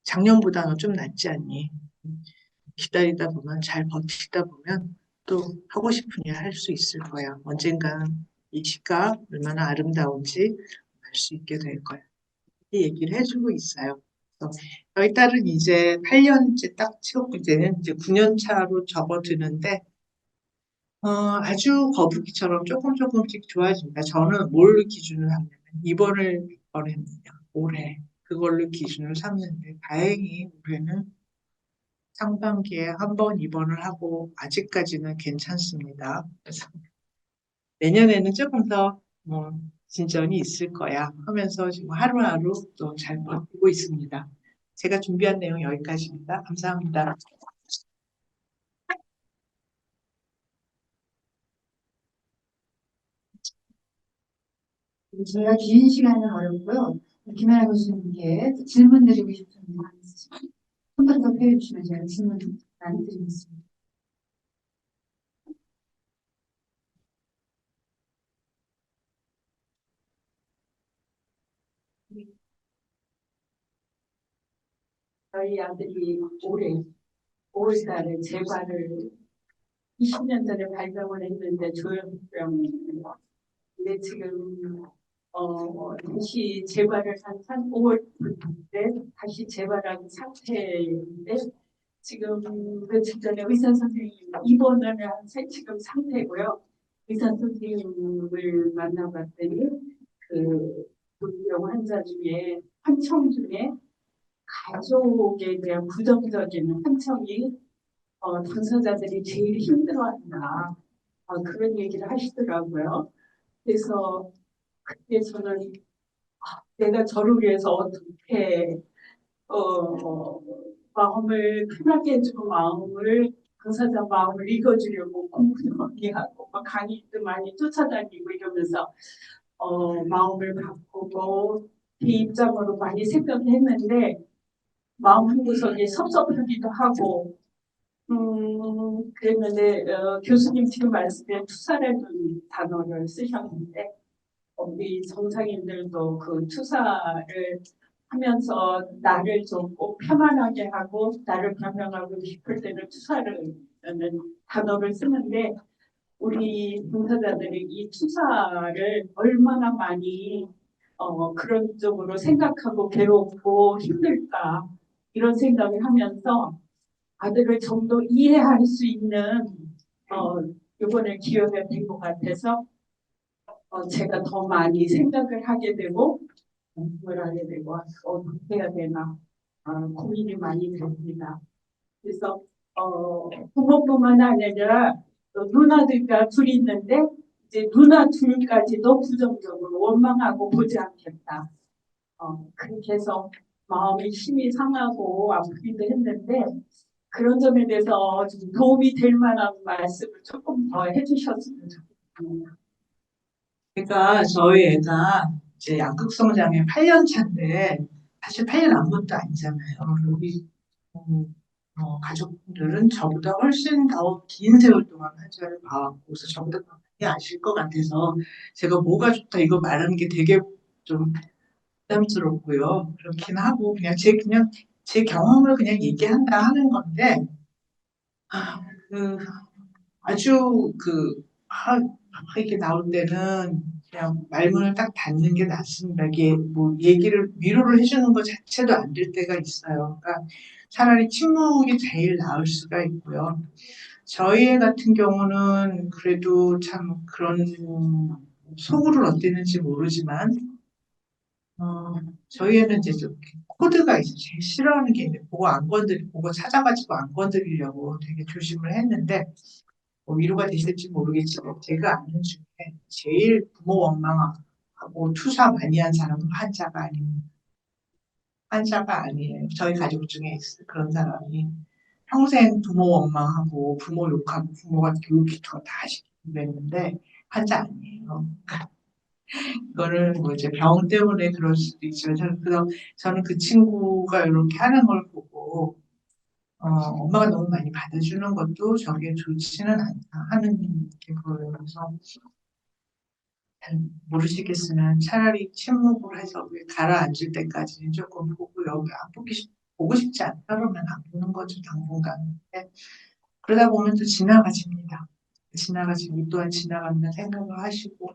작년보다는 좀 낫지 않니? 기다리다 보면 잘 버티다 보면 또 하고 싶은 일 할 수 있을 거야. 언젠가는 이 시가 얼마나 아름다운지 알 수 있게 될 거야. 이 얘기를 해주고 있어요. 그래서 저희 딸은 이제 8년째 딱 치고 이제 9년 차로 접어드는데 아주 거북이처럼 조금씩 좋아집니다. 저는 뭘 기준으로 하냐면 입원을 몇 번 했느냐 올해 그걸로 기준을 삼는데 다행히 올해는 상반기에 한 번 입원을 하고 아직까지는 괜찮습니다. 그래서 내년에는 조금 더 진전이 있을 거야 하면서 지금 하루하루 또 잘 버티고 있습니다. 제가 준비한 내용 여기까지입니다. 감사합니다. 저희가 긴 시간은 어렵고요. 김연아 교수님께 질문 드리고 싶은 사항이 있으시면 한번 더 표해 주시면 제가 질문 많이 드리겠습니다. 저희 아들이 올해 5월달에 재발을 20년 전에 발병을 했는데 조현병입니다. 근데 지금 다시 재발을 한 5월 때 다시 재발한 상태인데 지금 며칠 전에 의사 선생님 입원을 한 지금 상태고요. 의사 선생님을 만나봤더니 그 불병 환자 중에 환청 중에 가족에 대한 부정적인 환청이 당사자들이 제일 힘들어한다. 그런 얘기를 하시더라고요. 그래서 그때 저는 내가 저를 위해서 어떻게 마음을 편하게 해주고 마음을 당사자 마음을 읽어주려고 공부도 많이 하고 막 강의도 많이 쫓아다니고 이러면서 마음을 바꾸고 그 입장으로 많이 생각을 했는데 마음 한구석이 섭섭하기도 하고 그랬는데 교수님 지금 말씀에 투사라는 단어를 쓰셨는데 우리 정상인들도 그 투사를 하면서 나를 좀 꼭 편안하게 하고 나를 변명하고 싶을 때는 투사를 라는 단어를 쓰는데 우리 봉사자들이 이 투사를 얼마나 많이 그런 쪽으로 생각하고 괴롭고 힘들까 이런 생각을 하면서 아들을 좀 더 이해할 수 있는 이번에 기회가 된 것 같아서 제가 더 많이 생각을 하게 되고 공부를 하게 되고 어떻게 해야 되나 고민이 많이 됩니다. 그래서 부모뿐만 아니라 누나들과 둘이 있는데 이제 누나 둘까지도 부정적으로 원망하고 보지 않겠다. 그렇게 해서 마음이 힘이 상하고 아프기도 했는데 그런 점에 대해서 좀 도움이 될 만한 말씀을 조금 더 해주셨으면 좋겠습니다. 그러니까 저희 애가 이제 양극성장애 8년 차인데 사실 8년 아무것도 아니잖아요. 우리 가족들은 저보다 훨씬 더 긴 세월 동안 환자를 봐왔고 그래서 저보다 더 많이 아실 것 같아서 제가 뭐가 좋다 이거 말하는 게 되게 좀 부담스럽고요. 그렇긴 하고 그냥 제 경험을 그냥 얘기한다 하는 건데 그 아주 이렇게 나올 때는 그냥 말문을 딱 닫는 게 낫습니다. 이게 뭐 얘기를 위로를 해주는 것 자체도 안 될 때가 있어요. 그러니까 차라리 침묵이 제일 나을 수가 있고요. 저희 애 같은 경우는 그래도 참 그런 속으로 어땠는지 모르지만 저희 애는 이제 좀 코드가 있어요. 제일 싫어하는 게 있는데 보고 찾아가지고 안 건드리려고 되게 조심을 했는데 뭐 위로가 되실지 모르겠지만 제가 아는 중에 제일 부모 원망하고 투사 많이 한 사람은 환자가 아닙니다. 환자가 아니에요. 저희 가족 중에 있어요. 그런 사람이 평생 부모 원망하고 부모 욕하고 부모가 교육 기투가 다 시키고 그랬는데 환자 아니에요. 이거는 뭐 이제 병 때문에 그럴 수도 있지만 저는 그 친구가 이렇게 하는 걸 보고 엄마가 너무 많이 받아주는 것도 저게 좋지는 않다 하는 게 보여요. 그래서 잘 모르시겠으면 차라리 침묵을 해서 가라앉을 때까지는 조금 보고 여기 안 보고 싶지 않다 그러면 안 보는 거죠 당분간. 그러다 보면 또 지나가집니다. 지나가지고 이 또한 지나간다는 생각을 하시고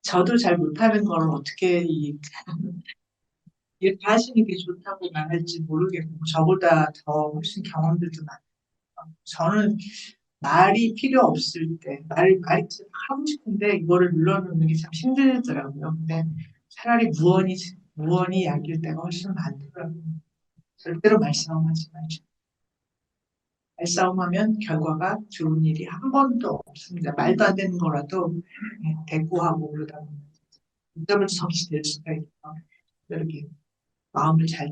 저도 잘 못하는 걸 어떻게 이렇게 하시는 게 좋다고 말할지 모르겠고 저보다 더 훨씬 경험들도 많아요. 저는 말이 필요 없을 때 말이 참 하고 싶은데 이거를 눌러놓는 게 참 힘들더라고요. 근데 차라리 무언이 약일 때가 훨씬 많더라고요. 절대로 말싸움하지 마시고 말싸움하면 결과가 좋은 일이 한 번도 없습니다. 말도 안 되는 거라도 대꾸하고 그러다 보면 문제를 정치될 수가 있고 이렇게 마음을 잘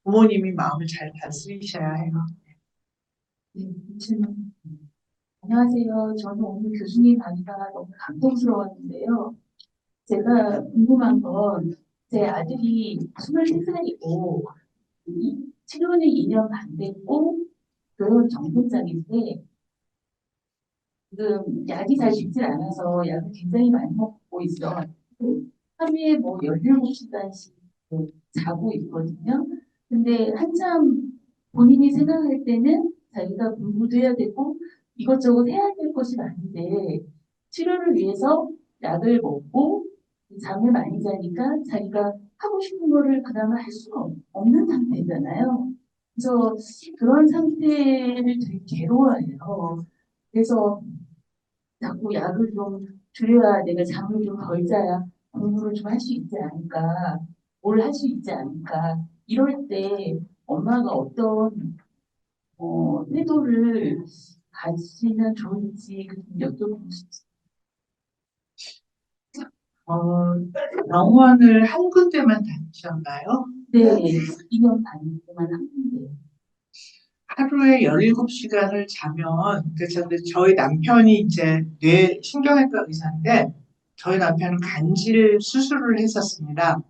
부모님이 마음을 잘 다스리셔야 해요. 네, 질문. 안녕하세요. 저는 오늘 교수님 강의가 너무 감동스러웠는데요. 제가 궁금한 건 제 아들이 23살이고 치료는 2년 반 됐고 교육 정신장인데 지금 약이 잘 죽질 않아서 약을 굉장히 많이 먹고 있어. 하루에 뭐 17시간씩 자고 있거든요. 근데 한참 본인이 생각할 때는 자기가 공부도 해야 되고 이것저것 해야 될 것이 많은데 치료를 위해서 약을 먹고 잠을 많이 자니까 자기가 하고 싶은 거를 그나마 할 수가 없는 상태잖아요. 그래서 그런 상태를 되게 괴로워해요. 그래서 자꾸 약을 좀 줄여야 내가 잠을 좀 덜 자야 공부를 좀 할 수 있지 않을까, 뭘 할 수 있지 않을까. 이럴 때 엄마가 어떤 태도를 가지면 좋을지 좀 여쭤보고 싶습니다. 병원을 한 군데만 다니셨나요? 네, 2년 반 동안 한 군데. 하루에 17시간을 자면, 그래서 저희 남편이 이제 신경외과 의사인데, 저희 남편은 간질 수술을 했었습니다.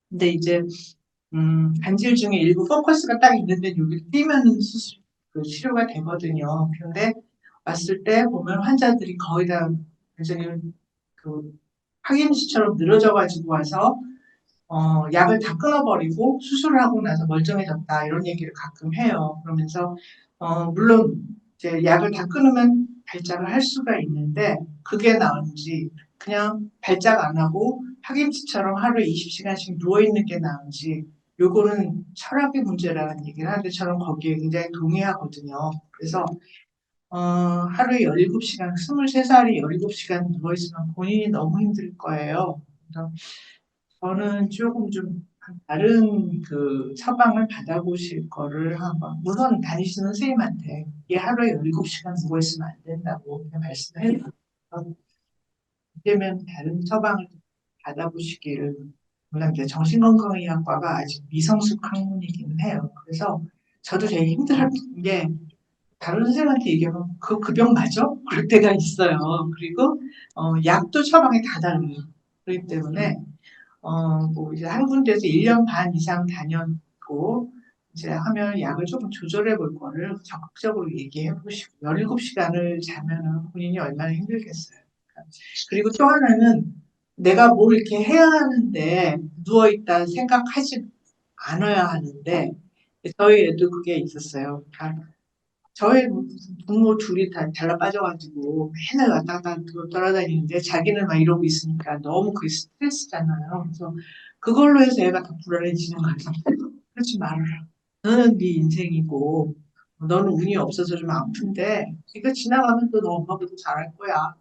근데 이제, 간질 중에 일부 포커스가 딱 있는데, 여기 뛰면 치료가 되거든요. 그런데 왔을 때 보면 환자들이 거의 다 굉장히 그 확인시처럼 늘어져가지고 와서 약을 다 끊어버리고 수술을 하고 나서 멀쩡해졌다 이런 얘기를 가끔 해요. 그러면서 물론 이제 약을 다 끊으면 발작을 할 수가 있는데 그게 나은지 그냥 발작 안 하고 파김치처럼 하루에 20시간씩 누워있는 게 나은지 요거는 철학의 문제라는 얘기를 하는데 저는 거기에 굉장히 동의하거든요. 그래서 하루에 17시간, 23살이 17시간 누워있으면 본인이 너무 힘들 거예요. 그래서 저는 조금 좀 다른 그 처방을 받아보실 거를 한번 우선 다니시는 선생님한테 이 하루에 17시간 누워 있으면 안 된다고 그냥 말씀을 해요. 그러면 다른 처방을 받아보시기를 물론 이제 정신건강의학과가 아직 미성숙 학문이기는 해요. 그래서 저도 되게 힘들었던 게 다른 선생님한테 얘기하면 그 병 맞아? 그럴 때가 있어요. 그리고 약도 처방이 다 달라요. 그렇기 때문에 뭐 이제 한 군데서 1년 반 이상 다녔고, 이제 하면 약을 조금 조절해 볼 거를 적극적으로 얘기해 보시고, 17시간을 자면은 본인이 얼마나 힘들겠어요. 그리고 또 하나는 내가 뭘 이렇게 해야 하는데, 누워있다 생각하지 않아야 하는데, 저희 애도 그게 있었어요. 그러니까 저희 부모 둘이 다 달라 빠져가지고 맨날 왔다 갔다 돌아다니는데 자기는 막 이러고 있으니까 너무 그게 스트레스잖아요. 그래서 그걸로 해서 애가 더 불안해지는 거예요. 그렇지 말아라. 너는 네 인생이고 너는 운이 없어서 좀 아픈데 이거 지나가면 또 너 엄마보다 잘할 거야.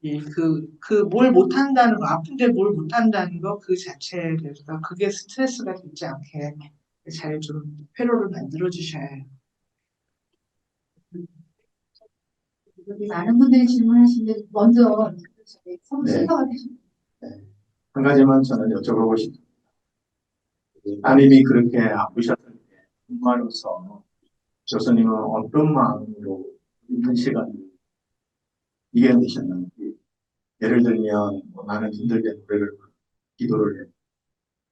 그리고 뭘 못한다는 거, 아픈데 뭘 못한다는 거 그 자체에 대해서 그게 스트레스가 되지 않게 잘 좀 회로를 만들어 주셔야 해요. 많은 분들이 질문하시는데 먼저 서로 네. 생각을 해주세요. 한 가지만 저는 여쭤보고 싶습니다. 따님이 그렇게 아프셨을 때, 엄마로서 교수님은 어떤 마음으로 힘든 시간을 이겨내셨는지, 예를 들면, 뭐 나는 힘들게 노래를 부르고 기도를 해.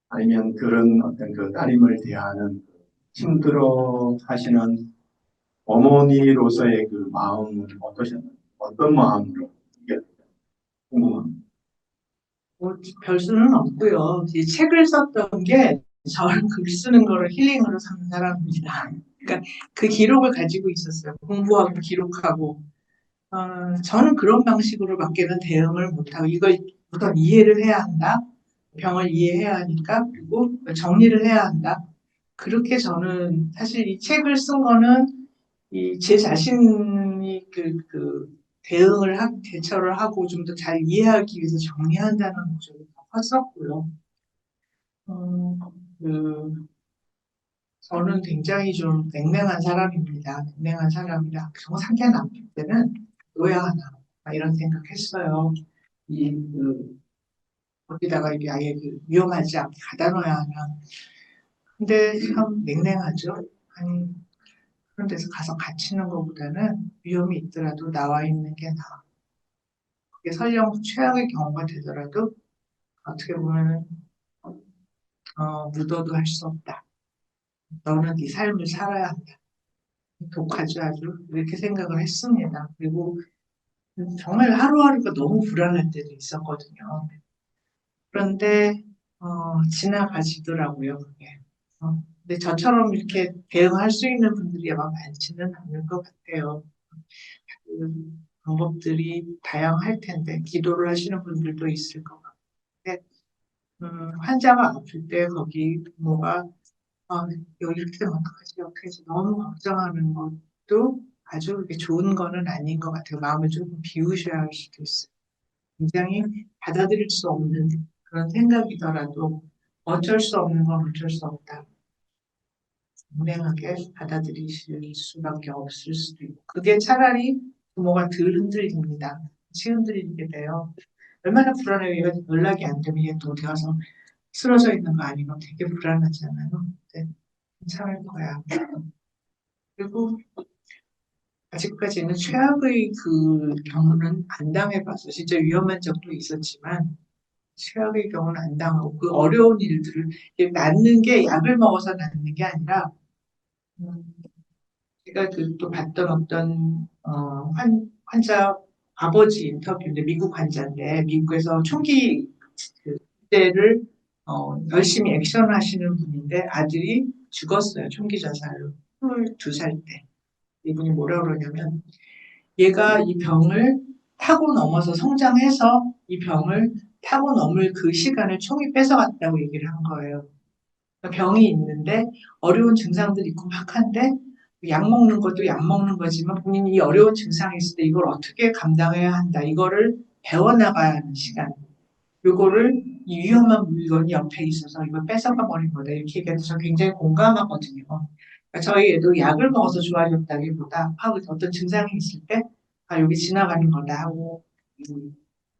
아니면 그런 어떤 그 따님을 대하는 힘들어 하시는 어머니로서의 그 마음은 어떠셨나요? 어떤 마음으로 이겨내셨나요? 궁금합니다. 별 수는 없고요. 이 책을 썼던 게 저는 글 쓰는 거를 힐링으로 삼는 사람입니다. 그러니까 그 기록을 가지고 있었어요. 공부하고 기록하고. 저는 그런 방식으로밖에는 대응을 못하고 이걸 우선 이해를 해야 한다. 병을 이해해야 하니까 그리고 정리를 해야 한다. 그렇게 저는 사실 이 책을 쓴 거는 제 자신이 대처를 하고 좀 더 잘 이해하기 위해서 정리한다는 목적이 더 컸었고요. 음, 그, 저는 굉장히 좀 냉랭한 사람입니다. 냉랭한 사람이라 정말 상태가 나쁠 때는 놓아야 하나 막 이런 생각했어요. 거기다가 이게 아예 위험하지 않게 가다 놓아야 하나. 근데 참 냉랭하죠. 아니, 그런 데서 가서 갇히는 것보다는 위험이 있더라도 나와 있는 게 나아. 그게 설령 최악의 경우가 되더라도 어떻게 보면 묻어도 할 수 없다. 너는 네 삶을 살아야 한다. 독하죠 아주 이렇게 생각을 했습니다. 그리고 정말 하루하루가 너무 불안할 때도 있었거든요. 그런데 지나가지더라고요 그게. 근데 저처럼 이렇게 대응할 수 있는 분들이 아마 많지는 않을 것 같아요. 그 방법들이 다양할 텐데 기도를 하시는 분들도 있을 것 같은데 환자가 아플 때 거기 부모가 여기 이렇게 되면 어떡하지 어떡하지 너무 걱정하는 것도 아주 그렇게 좋은 거는 아닌 것 같아요. 마음을 조금 비우셔야 할 수도 있어요. 굉장히 받아들일 수 없는 그런 생각이더라도 어쩔 수 없는 건 어쩔 수 없다. 분명하게 받아들이실 수밖에 없을 수도 있고 그게 차라리 부모가 덜 흔들립니다. 같이 흔들리게 돼요. 얼마나 불안해요. 얘가 연락이 안 되면 얘 또 어디 가서 쓰러져 있는 거 아니면 되게 불안하잖아요. 네, 괜찮을 거야. 그리고 아직까지는 최악의 그 경우는 안 당해봐서 진짜 위험한 적도 있었지만 최악의 경우는 안 당하고 그 어려운 일들을 이게 낫는 게 약을 먹어서 낫는 게 아니라 제가 또 봤던 어떤 환자 아버지 인터뷰인데 미국 환자인데 미국에서 총기 그 때를 열심히 액션 하시는 분인데 아들이 죽었어요. 총기 자살로. 22살 때. 이분이 뭐라 그러냐면 얘가 이 병을 타고 넘어서 성장해서 이 병을 타고 넘을 그 시간을 총이 뺏어갔다고 얘기를 한 거예요. 그러니까 병이 있는데 어려운 증상들이 있고 막 한데 약 먹는 것도 약 먹는 거지만 본인이 이 어려운 증상이 있을 때 이걸 어떻게 감당해야 한다. 이거를 배워나가야 하는 시간. 요거를 이 위험한 물건이 옆에 있어서 이걸 뺏어가 버린 거다. 이렇게 얘기해서 굉장히 공감하거든요. 그러니까 저희 애도 약을 먹어서 좋아졌다기보다 어떤 증상이 있을 때 여기 지나가는 거다 하고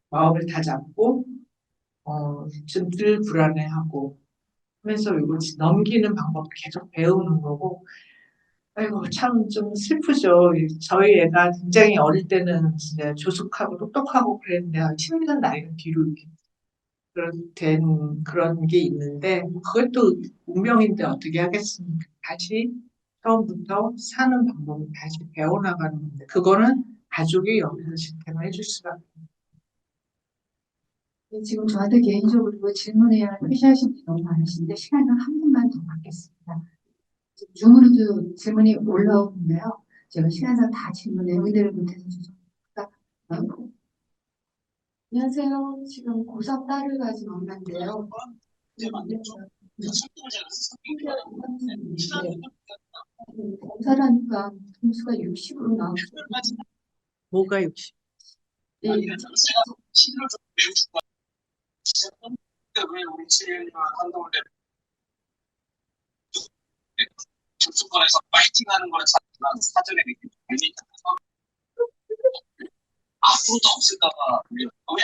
마음을 다잡고 좀 덜 불안해하고 하면서 이거 넘기는 방법을 계속 배우는 거고 아이고 참 좀 슬프죠. 저희 애가 굉장히 어릴 때는 진짜 조숙하고 똑똑하고 그랬는데 10년 나이가 뒤로 이렇게 된 그런 게 있는데 그것도 운명인데 어떻게 하겠습니까? 다시 처음부터 사는 방법을 다시 배워나가는 건데 그거는 가족이 여기서 지탱을 해줄 수밖에 지금 저한테 개인적으로 질문해야 표시하신 분이 너무 많으신데 시간을 한 분만 더 받겠습니다. 줌으로도 질문이 올라오는데요. 제가 시간상 다 질문에 응대를 못해서 죄송합니다. 안녕하세요. 지금 고3 딸을 가진 엄마인데요. 검사를 하니까 점수가 60으로 나왔어요. 뭐가 욕심? 네, 왜 우리 친구가 한동훈 대표 접수권에서 파이팅하는 걸 찾지만 사전에 이렇게 괜히 앞으로도 없을까봐 우리가 왜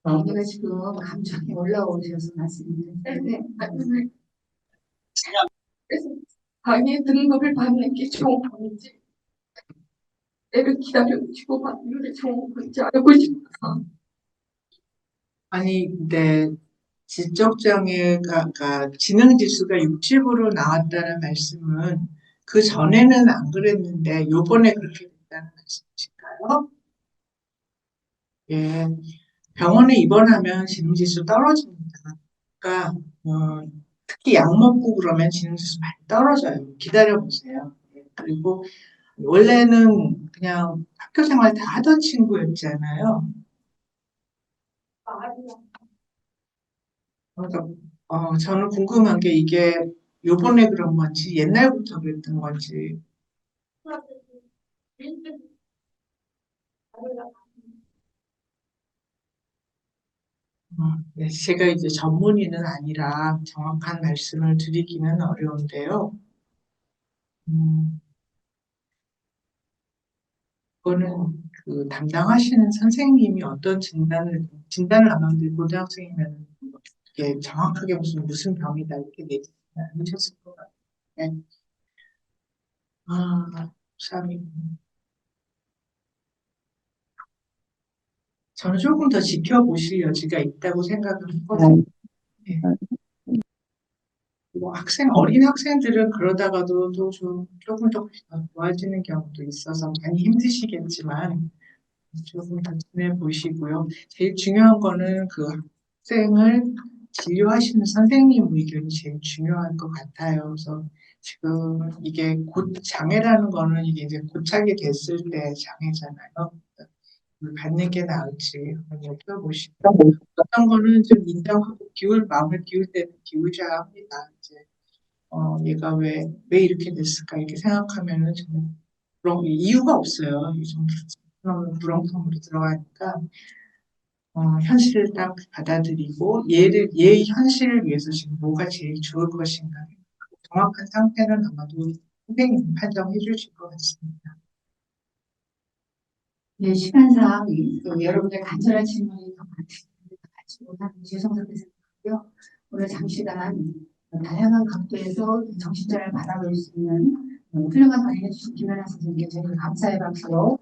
언니가 지금 감정이 올라오셔서 말씀드리는데 그래서 강의 등급을 받는 게 좋은 건지 애를 기다려주고 받는 게 좋은 건지 알고 싶어서. 아니 근데 지적장애가 지능 지수가 60으로 나왔다는 말씀은 그 전에는 안 그랬는데 요번에 그렇게 됐다는 말씀이실까요? 예, 병원에 입원하면 지능 지수 떨어집니다. 그러니까 특히 약 먹고 그러면 지능 지수 많이 떨어져요. 기다려 보세요. 예, 그리고 원래는 그냥 학교 생활 다 하던 친구였잖아요. 그러니까 저는 궁금한 게 이게 요번에 그런 건지 옛날부터 그랬던 건지. 네, 제가 이제 전문의는 아니라 정확한 말씀을 드리기는 어려운데요. 그거는 그 담당하시는 선생님이 어떤 진단을 안 하는데 고등학생이면 이게 정확하게 무슨 병이다 이렇게 얘기는 않으셨을 것 같아요. 참. 저는 조금 더 지켜보실 여지가 있다고 생각을 하거든요. 네. 뭐 어린 학생들은 그러다가도 또 조금 더 좋아지는 경우도 있어서 많이 힘드시겠지만 조금 더 지내보시고요. 제일 중요한 거는 그 학생을 진료하시는 선생님 의견이 제일 중요할 것 같아요. 그래서 지금 이게 장애라는 거는 이게 이제 고착이 됐을 때 장애잖아요. 갖는 게 나을지 한번 여쭤보시고 어떤 거는 좀 인정하고 마음을 기울 때는 기우셔야 합니다. 이제 얘가 왜 이렇게 됐을까 이렇게 생각하면은 정말 이유가 없어요. 이 정도 불렁텅으로 들어가니까 현실을 딱 받아들이고 얘의 현실을 위해서 지금 뭐가 제일 좋을 것인가 정확한 상태는 아마도 선생님이 판정해 주실 것 같습니다. 네, 시간상 여러분의 간절한 질문이 더 많으신데 같이 못하는 죄송스럽게 생각하고요. 오늘 장시간 다양한 각도에서 정신장애를 바라볼 수 있는 훌륭한 강의해 주신 김연아 선생님께 저희가 감사의 박수로